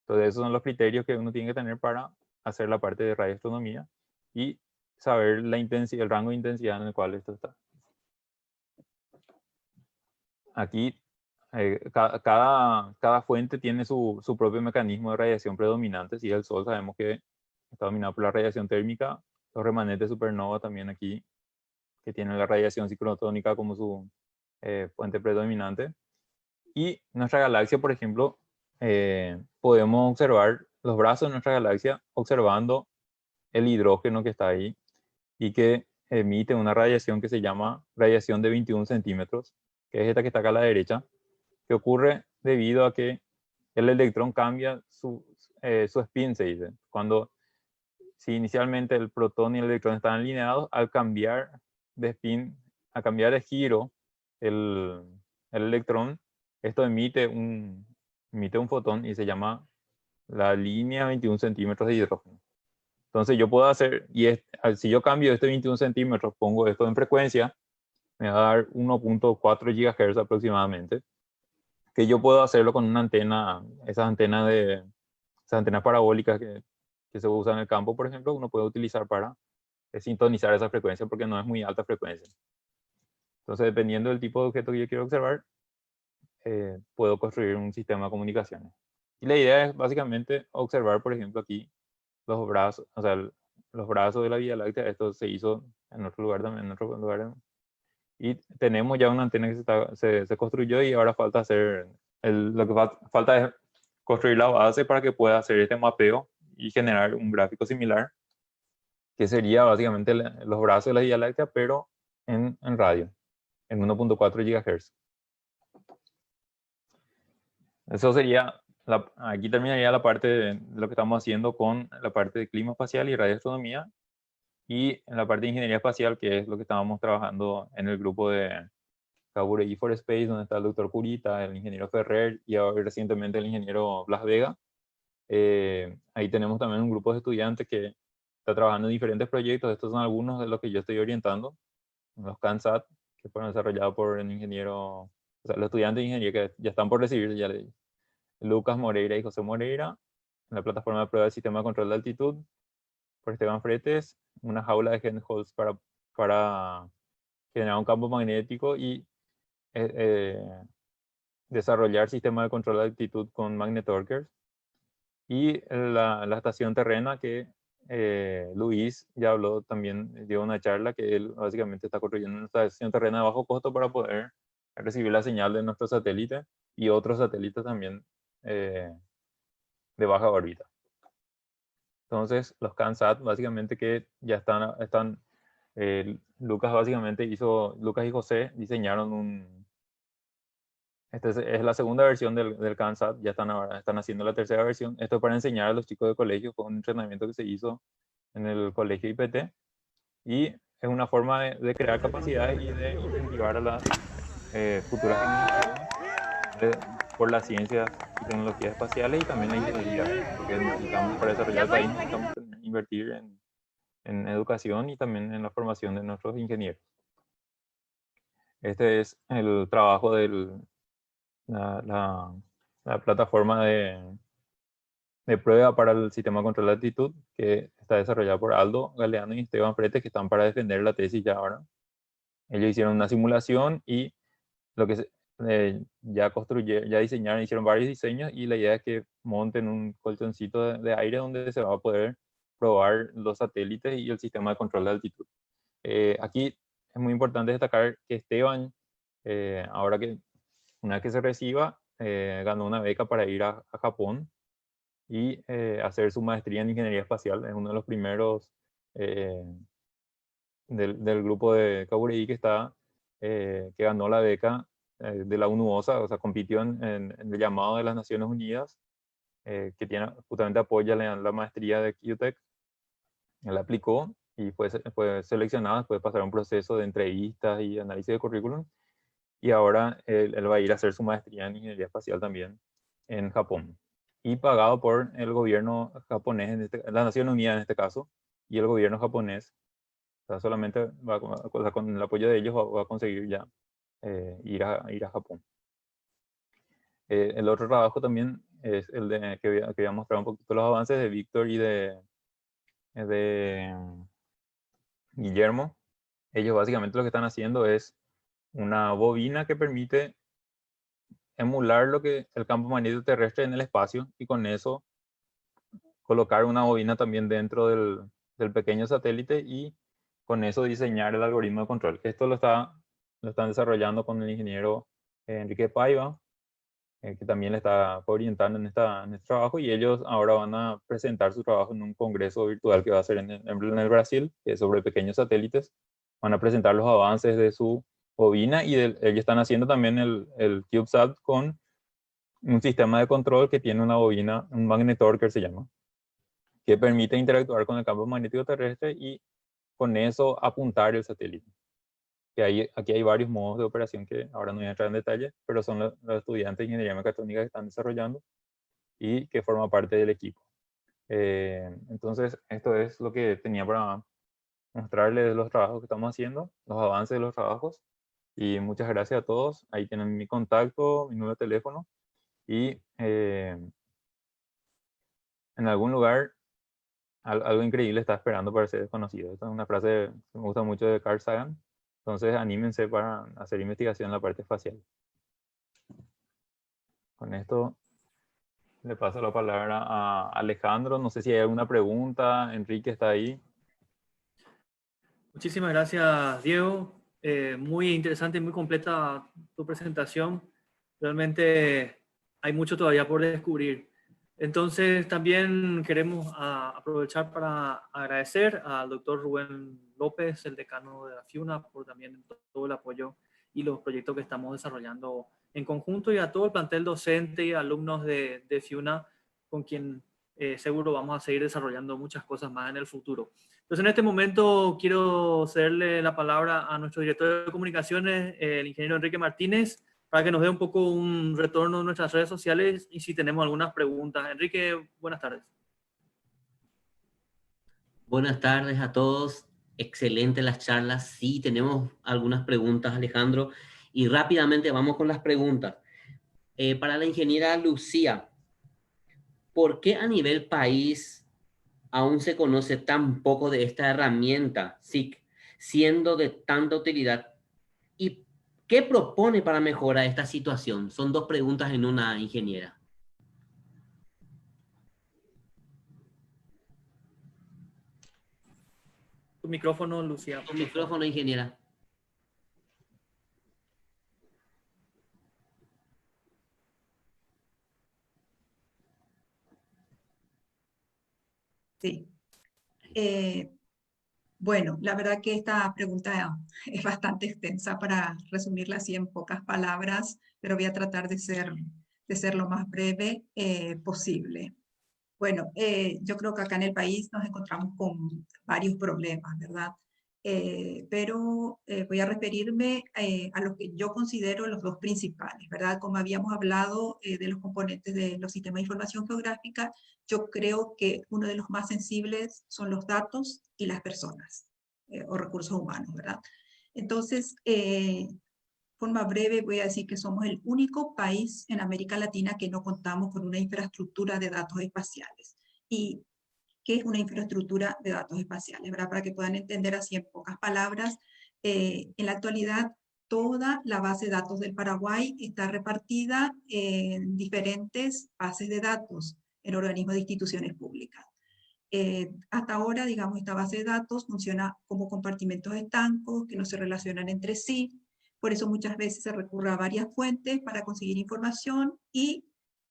Entonces, esos son los criterios que uno tiene que tener para hacer la parte de radioastronomía y saber la intensidad, el rango de intensidad en el cual esto está. Aquí, cada fuente tiene su propio mecanismo de radiación predominante. Si el Sol sabemos que está dominado por la radiación térmica, los remanentes supernova también aquí, que tienen la radiación ciclotónica como su fuente predominante. Y nuestra galaxia, por ejemplo, podemos observar los brazos de nuestra galaxia observando el hidrógeno que está ahí y que emite una radiación que se llama radiación de 21 centímetros, que es esta que está acá a la derecha, que ocurre debido a que el electrón cambia su spin, se dice. Si inicialmente el protón y el electrón están alineados, al cambiar de spin, a cambiar de giro el electrón, esto emite un fotón y se llama la línea 21 centímetros de hidrógeno. Entonces yo puedo hacer, si yo cambio este 21 centímetros, pongo esto en frecuencia, me va a dar 1.4 GHz aproximadamente, que yo puedo hacerlo con una antena, esas antenas parabólicas que se usan en el campo, por ejemplo, uno puede utilizar para sintonizar esa frecuencia porque no es muy alta frecuencia. Entonces, dependiendo del tipo de objeto que yo quiero observar, puedo construir un sistema de comunicaciones. Y la idea es básicamente observar, por ejemplo, aquí los brazos, o sea, los brazos de la Vía Láctea. Esto se hizo en otro lugar también, en otro lugar. Y tenemos ya una antena que se construyó y ahora falta hacer, lo que falta es construir la base para que pueda hacer este mapeo y generar un gráfico similar, que sería básicamente los brazos de la Vía Láctea, pero en radio, en 1.4 GHz. Eso sería aquí terminaría la parte de lo que estamos haciendo con la parte de clima espacial y radioastronomía, y en la parte de ingeniería espacial, que es lo que estábamos trabajando en el grupo de Caburey for Space, donde está el doctor Curita, el ingeniero Ferrer y ahora recientemente el ingeniero Blas Vega. Ahí tenemos también un grupo de estudiantes que está trabajando en diferentes proyectos. Estos son algunos de los que yo estoy orientando, los CANSAT, que fueron desarrollados por el ingeniero, o sea, los estudiantes de ingeniería que ya están por recibir, ya le, Lucas Moreira y José Moreira, en la plataforma de prueba del sistema de control de altitud, por Esteban Fretes, una jaula de Helmholtz para generar un campo magnético y desarrollar sistemas de control de altitud con magnetorquers, y la estación terrena que Luis ya habló, también dio una charla que él básicamente está construyendo una estación terrena de bajo costo para poder recibir la señal de nuestro satélite y otros satélites también de baja órbita. Entonces, los CANSAT básicamente que ya están Lucas y José diseñaron esta es la segunda versión del CANSAT, ya están haciendo la tercera versión. Esto es para enseñar a los chicos de colegio, con un entrenamiento que se hizo en el colegio IPT, y es una forma de crear capacidades y de incentivar a las futuras generaciones por las ciencias y tecnologías espaciales y también la ingeniería, porque necesitamos, para desarrollar el país, necesitamos invertir en educación y también en la formación de nuestros ingenieros. Este es el trabajo de la plataforma de prueba para el sistema de control de altitud, que está desarrollada por Aldo Galeano y Esteban Fretes, que están para defender la tesis ya ahora. Ellos hicieron una simulación y lo que ya diseñaron, hicieron varios diseños, y la idea es que monten un colchoncito de aire donde se va a poder probar los satélites y el sistema de control de altitud. Aquí es muy importante destacar que Esteban, ahora que una vez que se reciba, ganó una beca para ir a Japón y hacer su maestría en ingeniería espacial. Es uno de los primeros del grupo de Kaburei que ganó la beca de la UNUOSA, o sea, compitió en el llamado de las Naciones Unidas, que tiene, justamente apoya la maestría de QTech. Él aplicó y fue seleccionado después de pasar un proceso de entrevistas y análisis de currículum, y ahora él va a ir a hacer su maestría en ingeniería espacial también en Japón, y pagado por el gobierno japonés, la Nación Unida en este caso, y el gobierno japonés. O sea, solamente con el apoyo de ellos va a conseguir ya ir a Japón. El otro trabajo también es el de que voy a mostrar un poquito los avances de Víctor y de Guillermo. Ellos básicamente lo que están haciendo es una bobina que permite emular lo que el campo magnético terrestre en el espacio, y con eso colocar una bobina también dentro del pequeño satélite y con eso diseñar el algoritmo de control. Esto lo están desarrollando con el ingeniero Enrique Paiva, que también le está orientando en este trabajo, y ellos ahora van a presentar su trabajo en un congreso virtual que va a ser en el Brasil, que es sobre pequeños satélites. Van a presentar los avances de su bobina, y ellos están haciendo también el CubeSat con un sistema de control que tiene una bobina, un magnetorquer se llama, que permite interactuar con el campo magnético terrestre y con eso apuntar el satélite. Aquí hay varios modos de operación que ahora no voy a entrar en detalle, pero son los estudiantes de ingeniería mecatrónica que están desarrollando y que forman parte del equipo. Entonces, esto es lo que tenía para mostrarles los trabajos que estamos haciendo, los avances de los trabajos, y muchas gracias a todos. Ahí tienen mi contacto, mi número de teléfono, y en algún lugar algo increíble está esperando para ser desconocido. Esta es una frase que me gusta mucho de Carl Sagan. Entonces, anímense para hacer investigación en la parte espacial. Con esto le paso la palabra a Alejandro. No sé si hay alguna pregunta. Enrique está ahí. Muchísimas gracias, Diego. Muy interesante y muy completa tu presentación. Realmente hay mucho todavía por descubrir. Entonces, también queremos aprovechar para agradecer al doctor Rubén López, el decano de la FIUNA, por también todo el apoyo y los proyectos que estamos desarrollando en conjunto y a todo el plantel docente y alumnos de FIUNA, con quien seguro vamos a seguir desarrollando muchas cosas más en el futuro. Entonces, en este momento quiero cederle la palabra a nuestro director de comunicaciones, el ingeniero Enrique Martínez, para que nos dé un poco un retorno de nuestras redes sociales y si tenemos algunas preguntas. Enrique, buenas tardes. Buenas tardes a todos. Excelente las charlas. Sí, tenemos algunas preguntas, Alejandro. Y rápidamente vamos con las preguntas. Para la ingeniera Lucía, ¿por qué a nivel país aún se conoce tan poco de esta herramienta SIC, siendo de tanta utilidad? ¿Y qué propone para mejorar esta situación? Son dos preguntas en una, ingeniera. Tu micrófono, Lucía. Tu micrófono, ingeniera. Sí. Bueno, la verdad que esta pregunta es bastante extensa para resumirla así en pocas palabras, pero voy a tratar de ser lo más breve posible. Bueno, yo creo que acá en el país nos encontramos con varios problemas, ¿verdad? Pero voy a referirme a lo que yo considero los dos principales, ¿verdad? Como habíamos hablado de los componentes de los sistemas de información geográfica, yo creo que uno de los más sensibles son los datos y las personas, o recursos humanos, ¿verdad? Entonces, forma breve voy a decir que somos el único país en América Latina que no contamos con una infraestructura de datos espaciales. ¿Y qué es una infraestructura de datos espaciales? ¿Verdad? Para que puedan entender así en pocas palabras, en la actualidad toda la base de datos del Paraguay está repartida en diferentes bases de datos en organismos de instituciones públicas. Hasta ahora, digamos, esta base de datos funciona como compartimentos estancos que no se relacionan entre sí. Por eso muchas veces se recurre a varias fuentes para conseguir información y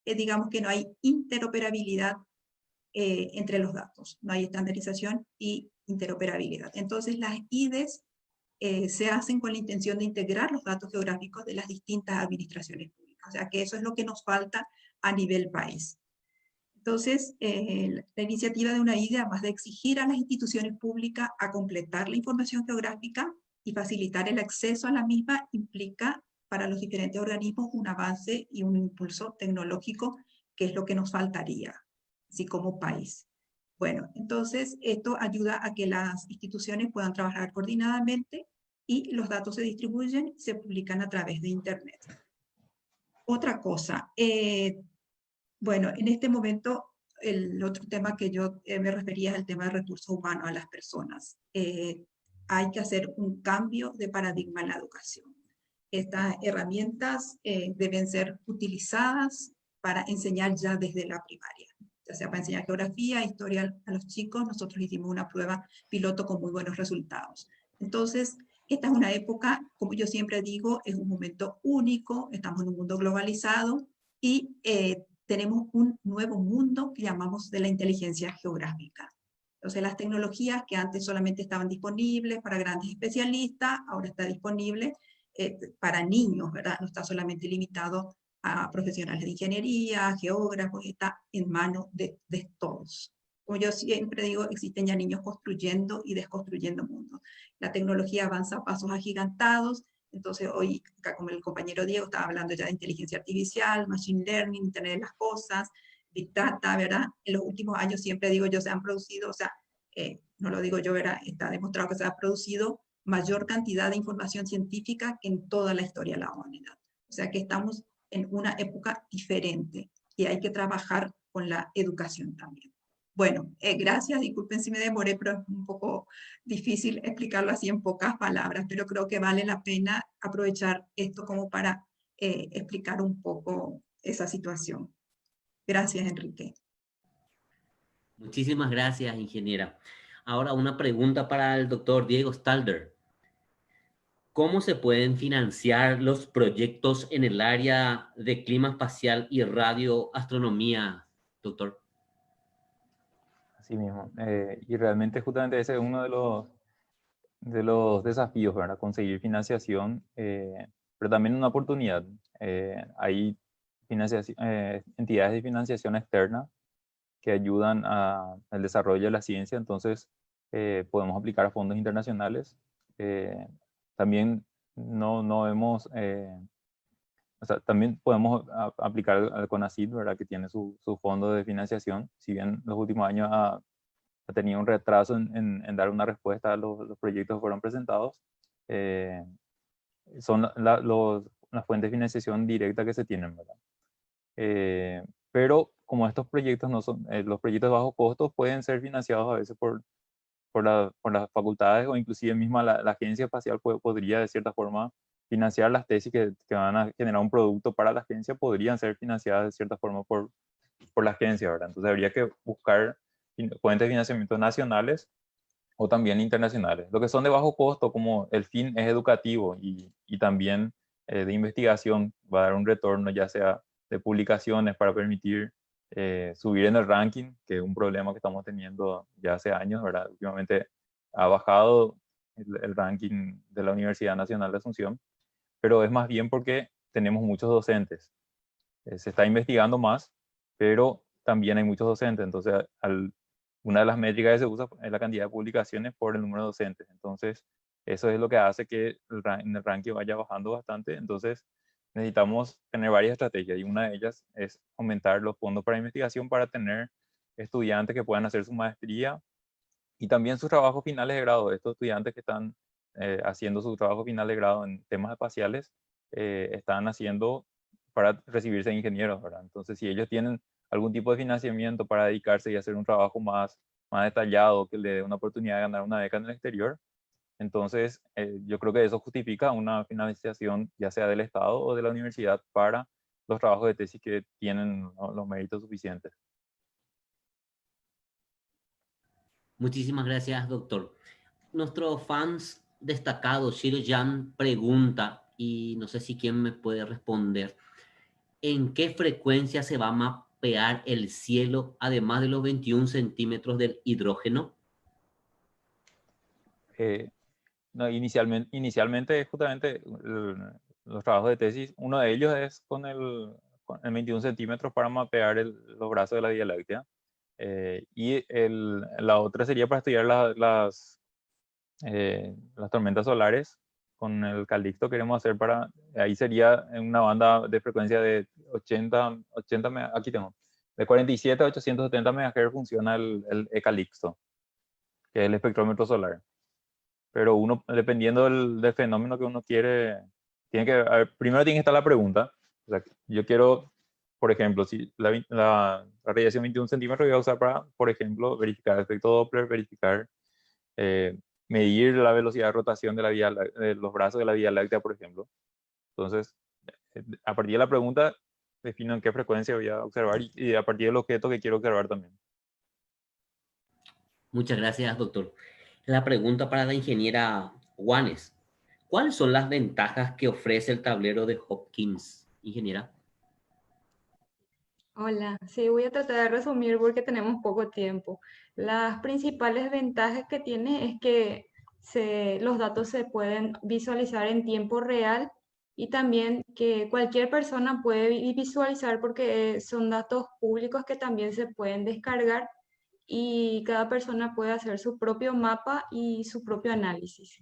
digamos que no hay interoperabilidad entre los datos. No hay estandarización y interoperabilidad. Entonces las IDES se hacen con la intención de integrar los datos geográficos de las distintas administraciones públicas. O sea que eso es lo que nos falta a nivel país. Entonces, la iniciativa de una IDE, además de exigir a las instituciones públicas a completar la información geográfica y facilitar el acceso a la misma, implica para los diferentes organismos un avance y un impulso tecnológico, que es lo que nos faltaría, así como país. Bueno, entonces esto ayuda a que las instituciones puedan trabajar coordinadamente y los datos se distribuyen y se publican a través de Internet. Otra cosa, bueno, en este momento, el otro tema que yo me refería es el tema de recursos humanos a las personas. Hay que hacer un cambio de paradigma en la educación. Estas herramientas deben ser utilizadas para enseñar ya desde la primaria, ya sea para enseñar geografía, historia a los chicos. Nosotros hicimos una prueba piloto con muy buenos resultados. Entonces, esta es una época, como yo siempre digo, es un momento único, estamos en un mundo globalizado y tenemos un nuevo mundo que llamamos de la inteligencia geográfica. Entonces las tecnologías que antes solamente estaban disponibles para grandes especialistas, ahora está disponible para niños, ¿verdad? No está solamente limitado a profesionales de ingeniería, geógrafos, está en manos de todos. Como yo siempre digo, existen ya niños construyendo y desconstruyendo mundos. La tecnología avanza a pasos agigantados. Entonces hoy, acá como el compañero Diego estaba hablando ya de inteligencia artificial, machine learning, Internet de las cosas, Big Data, ¿verdad? En los últimos años siempre digo yo se han producido, o sea, no lo digo yo, ¿verdad? Está demostrado que se ha producido mayor cantidad de información científica que en toda la historia de la humanidad. O sea que estamos en una época diferente y hay que trabajar con la educación también. Bueno, gracias, disculpen si me demoré, pero es un poco difícil explicarlo así en pocas palabras, pero creo que vale la pena aprovechar esto como para explicar un poco esa situación. Gracias, Enrique. Muchísimas gracias, ingeniera. Ahora una pregunta para el doctor Diego Stalder. ¿Cómo se pueden financiar los proyectos en el área de clima espacial y radioastronomía, doctor? Así mismo. Y realmente justamente ese es uno de los desafíos, ¿verdad? Conseguir financiación pero también una oportunidad. Hay entidades de financiación externa que ayudan al desarrollo de la ciencia, entonces podemos aplicar a fondos internacionales. También no hemos, o sea, también podemos aplicar al CONACYT, ¿verdad? Que tiene su fondo de financiación, si bien los últimos años ha tenido un retraso en dar una respuesta a los proyectos que fueron presentados. Son las fuentes de financiación directa que se tienen, ¿verdad? Pero como estos proyectos no son, los proyectos de bajo costo pueden ser financiados a veces por las facultades, o inclusive misma la agencia espacial podría de cierta forma financiar las tesis que van a generar un producto para la agencia, podrían ser financiadas de cierta forma por la agencia, ¿verdad? Entonces habría que buscar fuentes de financiamiento nacionales o también internacionales. Lo que son de bajo costo, como el fin es educativo y también de investigación, va a dar un retorno ya sea de publicaciones para permitir subir en el ranking, que es un problema que estamos teniendo ya hace años, ¿verdad? Últimamente ha bajado el ranking de la Universidad Nacional de Asunción, pero es más bien porque tenemos muchos docentes. Se está investigando más, pero también hay muchos docentes, entonces una de las métricas que se usa es la cantidad de publicaciones por el número de docentes. Entonces, eso es lo que hace que en el ranking vaya bajando bastante. Entonces, necesitamos tener varias estrategias y una de ellas es aumentar los fondos para investigación para tener estudiantes que puedan hacer su maestría y también sus trabajos finales de grado. Estos estudiantes que están haciendo su trabajo final de grado en temas espaciales están haciendo para recibirse de ingenieros, ¿verdad? Entonces, si ellos tienen algún tipo de financiamiento para dedicarse y hacer un trabajo más detallado, que le dé una oportunidad de ganar una beca en el exterior, entonces yo creo que eso justifica una financiación ya sea del Estado o de la universidad para los trabajos de tesis que tienen los méritos suficientes. Muchísimas gracias, doctor. Nuestro fans destacado, Shiro Jan, pregunta, y no sé si quién me puede responder, ¿en qué frecuencia se va a mapear el cielo además de los 21 centímetros del hidrógeno? No, inicialmente justamente los trabajos de tesis, uno de ellos es con el 21 centímetros para mapear los brazos de la Vía Láctea. Y la otra sería para estudiar las tormentas solares. Con el Calixto queremos hacer ahí sería en una banda de frecuencia de 80 aquí tengo, de 47 a 870 MHz funciona el Calixto, que es el espectrómetro solar. Pero uno, dependiendo del fenómeno que uno quiere, primero tiene que estar la pregunta. O sea, yo quiero, por ejemplo, si la radiación 21 centímetros voy a usar para, por ejemplo, verificar el efecto Doppler, verificar, medir la velocidad de rotación de los brazos de la Vía Láctea, por ejemplo. Entonces, a partir de la pregunta, defino en qué frecuencia voy a observar y a partir del objeto que quiero observar también. Muchas gracias, doctor. La pregunta para la ingeniera Juanes. ¿Cuáles son las ventajas que ofrece el tablero de Hopkins, ingeniera? Hola, sí, voy a tratar de resumir porque tenemos poco tiempo. Las principales ventajas que tiene es que los datos se pueden visualizar en tiempo real y también que cualquier persona puede visualizar porque son datos públicos que también se pueden descargar y cada persona puede hacer su propio mapa y su propio análisis.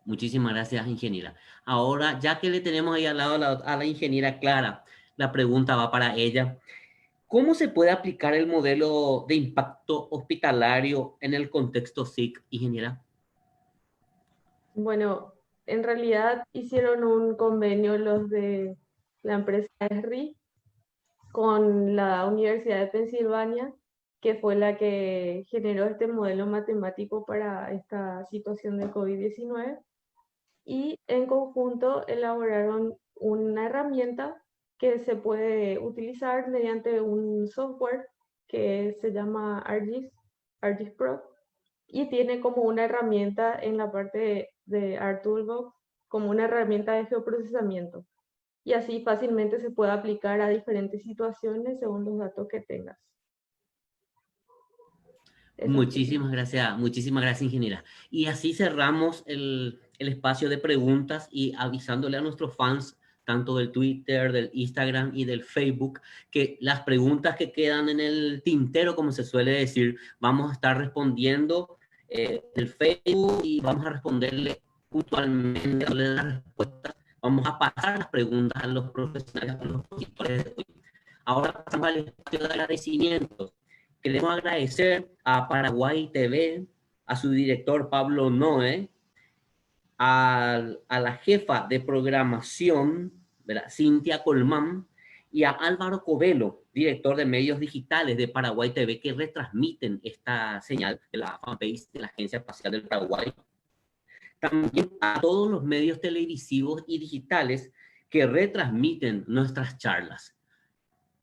Muchísimas gracias, ingeniera. Ahora, ya que le tenemos ahí al lado a la ingeniera Clara, la pregunta va para ella. ¿Cómo se puede aplicar el modelo de impacto hospitalario en el contexto SIC, ingeniera? Bueno, en realidad hicieron un convenio los de la empresa ESRI con la Universidad de Pensilvania, que fue la que generó este modelo matemático para esta situación de COVID-19, y en conjunto elaboraron una herramienta que se puede utilizar mediante un software que se llama ArcGIS Pro, y tiene como una herramienta en la parte de ArcToolbox, como una herramienta de geoprocesamiento. Y así fácilmente se puede aplicar a diferentes situaciones según los datos que tengas. Muchísimas gracias, ingeniera. Y así cerramos el espacio de preguntas y avisándole a nuestros fans, tanto del Twitter, del Instagram y del Facebook, que las preguntas que quedan en el tintero, como se suele decir, vamos a estar respondiendo del Facebook y vamos a responderle puntualmente, darle las respuestas. Vamos a pasar las preguntas a los profesionales, a los expositores de hoy. Ahora pasamos al espacio de agradecimientos. Queremos agradecer a Paraguay TV, a su director Pablo Noé, a la jefa de programación, ¿verdad?, Cintia Colmán, y a Álvaro Covelo, director de medios digitales de Paraguay TV, que retransmiten esta señal de la fanpage de la Agencia Espacial del Paraguay. También a todos los medios televisivos y digitales que retransmiten nuestras charlas.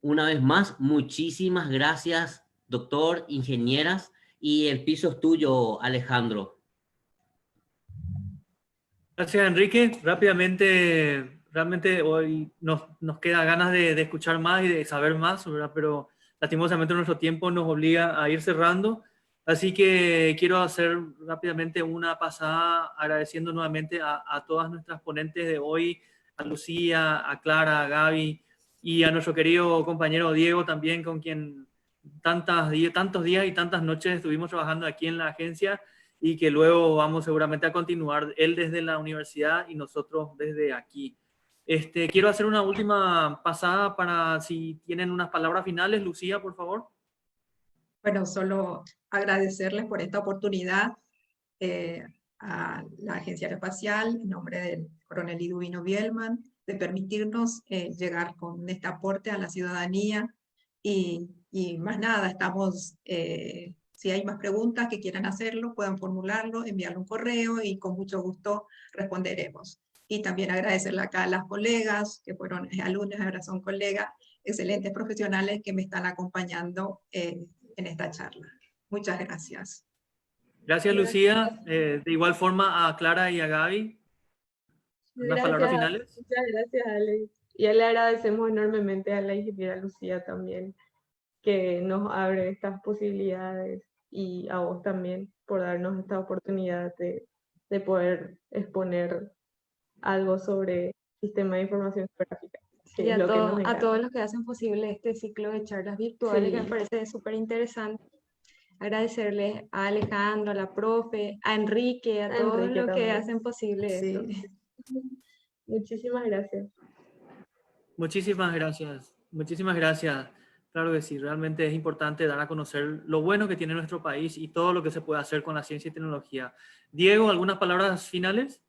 Una vez más, muchísimas gracias, doctor, ingenieras, y el piso es tuyo, Alejandro. Gracias, Enrique. Rápidamente, realmente hoy nos queda ganas de escuchar más y de saber más, ¿verdad? Pero lastimosamente nuestro tiempo nos obliga a ir cerrando. Así que quiero hacer rápidamente una pasada agradeciendo nuevamente a todas nuestras ponentes de hoy, a Lucía, a Clara, a Gaby y a nuestro querido compañero Diego también, con quien tantos días y tantas noches estuvimos trabajando aquí en la agencia, y que luego vamos seguramente a continuar, él desde la universidad y nosotros desde aquí. Quiero hacer una última pasada para si tienen unas palabras finales. Lucía, por favor. Bueno, solo agradecerles por esta oportunidad a la Agencia Aeroespacial, en nombre del coronel Liduvino Bielman, de permitirnos llegar con este aporte a la ciudadanía. Y más nada, estamos, si hay más preguntas que quieran hacerlo, puedan formularlo, enviarle un correo y con mucho gusto responderemos. Y también agradecerle acá a las colegas que fueron alumnos, ahora son colegas, excelentes profesionales que me están acompañando en esta charla. Muchas gracias. Gracias, Lucía. De igual forma a Clara y a Gaby. ¿Unas palabras finales? Muchas gracias, Ale. Y le agradecemos enormemente a la ingeniera Lucía también, que nos abre estas posibilidades, y a vos también por darnos esta oportunidad de poder exponer algo sobre sistema de información geográfica. Y a todos los que hacen posible este ciclo de charlas virtuales, que me parece súper interesante. Agradecerles a Alejandro, a la profe, a Enrique, a todos los que hacen posible esto. Muchísimas gracias. Muchísimas gracias. Muchísimas gracias. Claro que sí, realmente es importante dar a conocer lo bueno que tiene nuestro país y todo lo que se puede hacer con la ciencia y tecnología. Diego, ¿algunas palabras finales?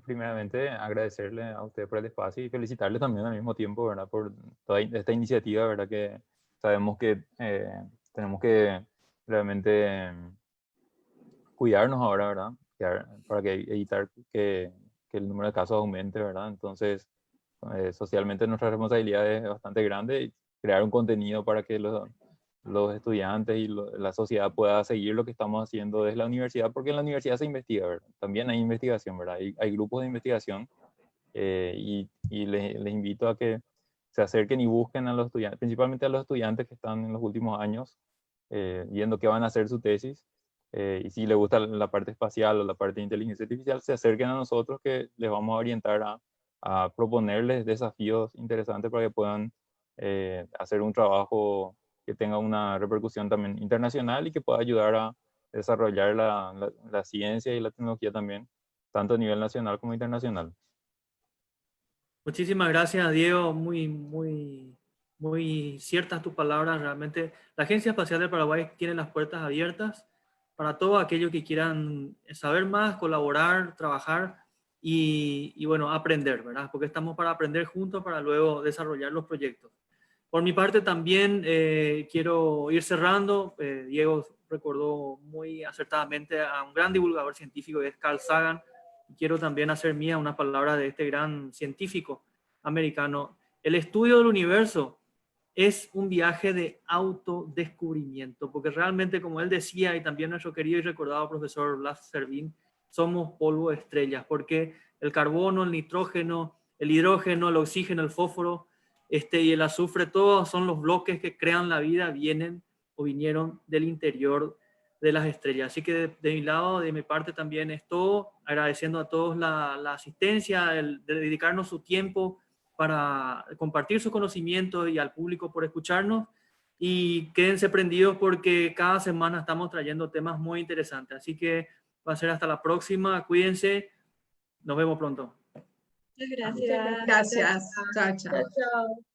Primeramente, agradecerle a usted por el espacio y felicitarle también al mismo tiempo, ¿verdad?, por toda esta iniciativa, ¿verdad?, que sabemos que tenemos que realmente cuidarnos ahora, ¿verdad?, para que evitar que el número de casos aumente, ¿verdad? Entonces, socialmente nuestra responsabilidad es bastante grande, y crear un contenido para que los estudiantes y la sociedad pueda seguir lo que estamos haciendo desde la universidad, porque en la universidad se investiga, ¿verdad? También hay investigación, ¿verdad? Hay grupos de investigación, y les invito a que se acerquen y busquen a los estudiantes, principalmente a los estudiantes que están en los últimos años, viendo qué van a hacer su tesis, y si les gusta la parte espacial o la parte de inteligencia artificial, se acerquen a nosotros, que les vamos a orientar a proponerles desafíos interesantes para que puedan hacer un trabajo que tenga una repercusión también internacional y que pueda ayudar a desarrollar la ciencia y la tecnología también, tanto a nivel nacional como internacional. Muchísimas gracias, Diego. Muy ciertas tus palabras. Realmente la Agencia Espacial del Paraguay tiene las puertas abiertas para todos aquellos que quieran saber más, colaborar, trabajar y bueno, aprender, ¿verdad? Porque estamos para aprender juntos para luego desarrollar los proyectos. Por mi parte también quiero ir cerrando. Diego recordó muy acertadamente a un gran divulgador científico, que es Carl Sagan. Quiero también hacer mía unas palabras de este gran científico americano. El estudio del universo es un viaje de autodescubrimiento, porque realmente, como él decía, y también nuestro querido y recordado profesor Blas Servín, somos polvo de estrellas, porque el carbono, el nitrógeno, el hidrógeno, el oxígeno, el fósforo y el azufre, todos son los bloques que crean la vida, vienen o vinieron del interior de las estrellas. Así que de mi lado, de mi parte también es todo, agradeciendo a todos la asistencia, el de dedicarnos su tiempo para compartir sus conocimientos y al público por escucharnos. Y quédense prendidos porque cada semana estamos trayendo temas muy interesantes. Así que va a ser hasta la próxima. Cuídense. Nos vemos pronto. Muchas gracias. Gracias. Chao, chao. Chao, chao.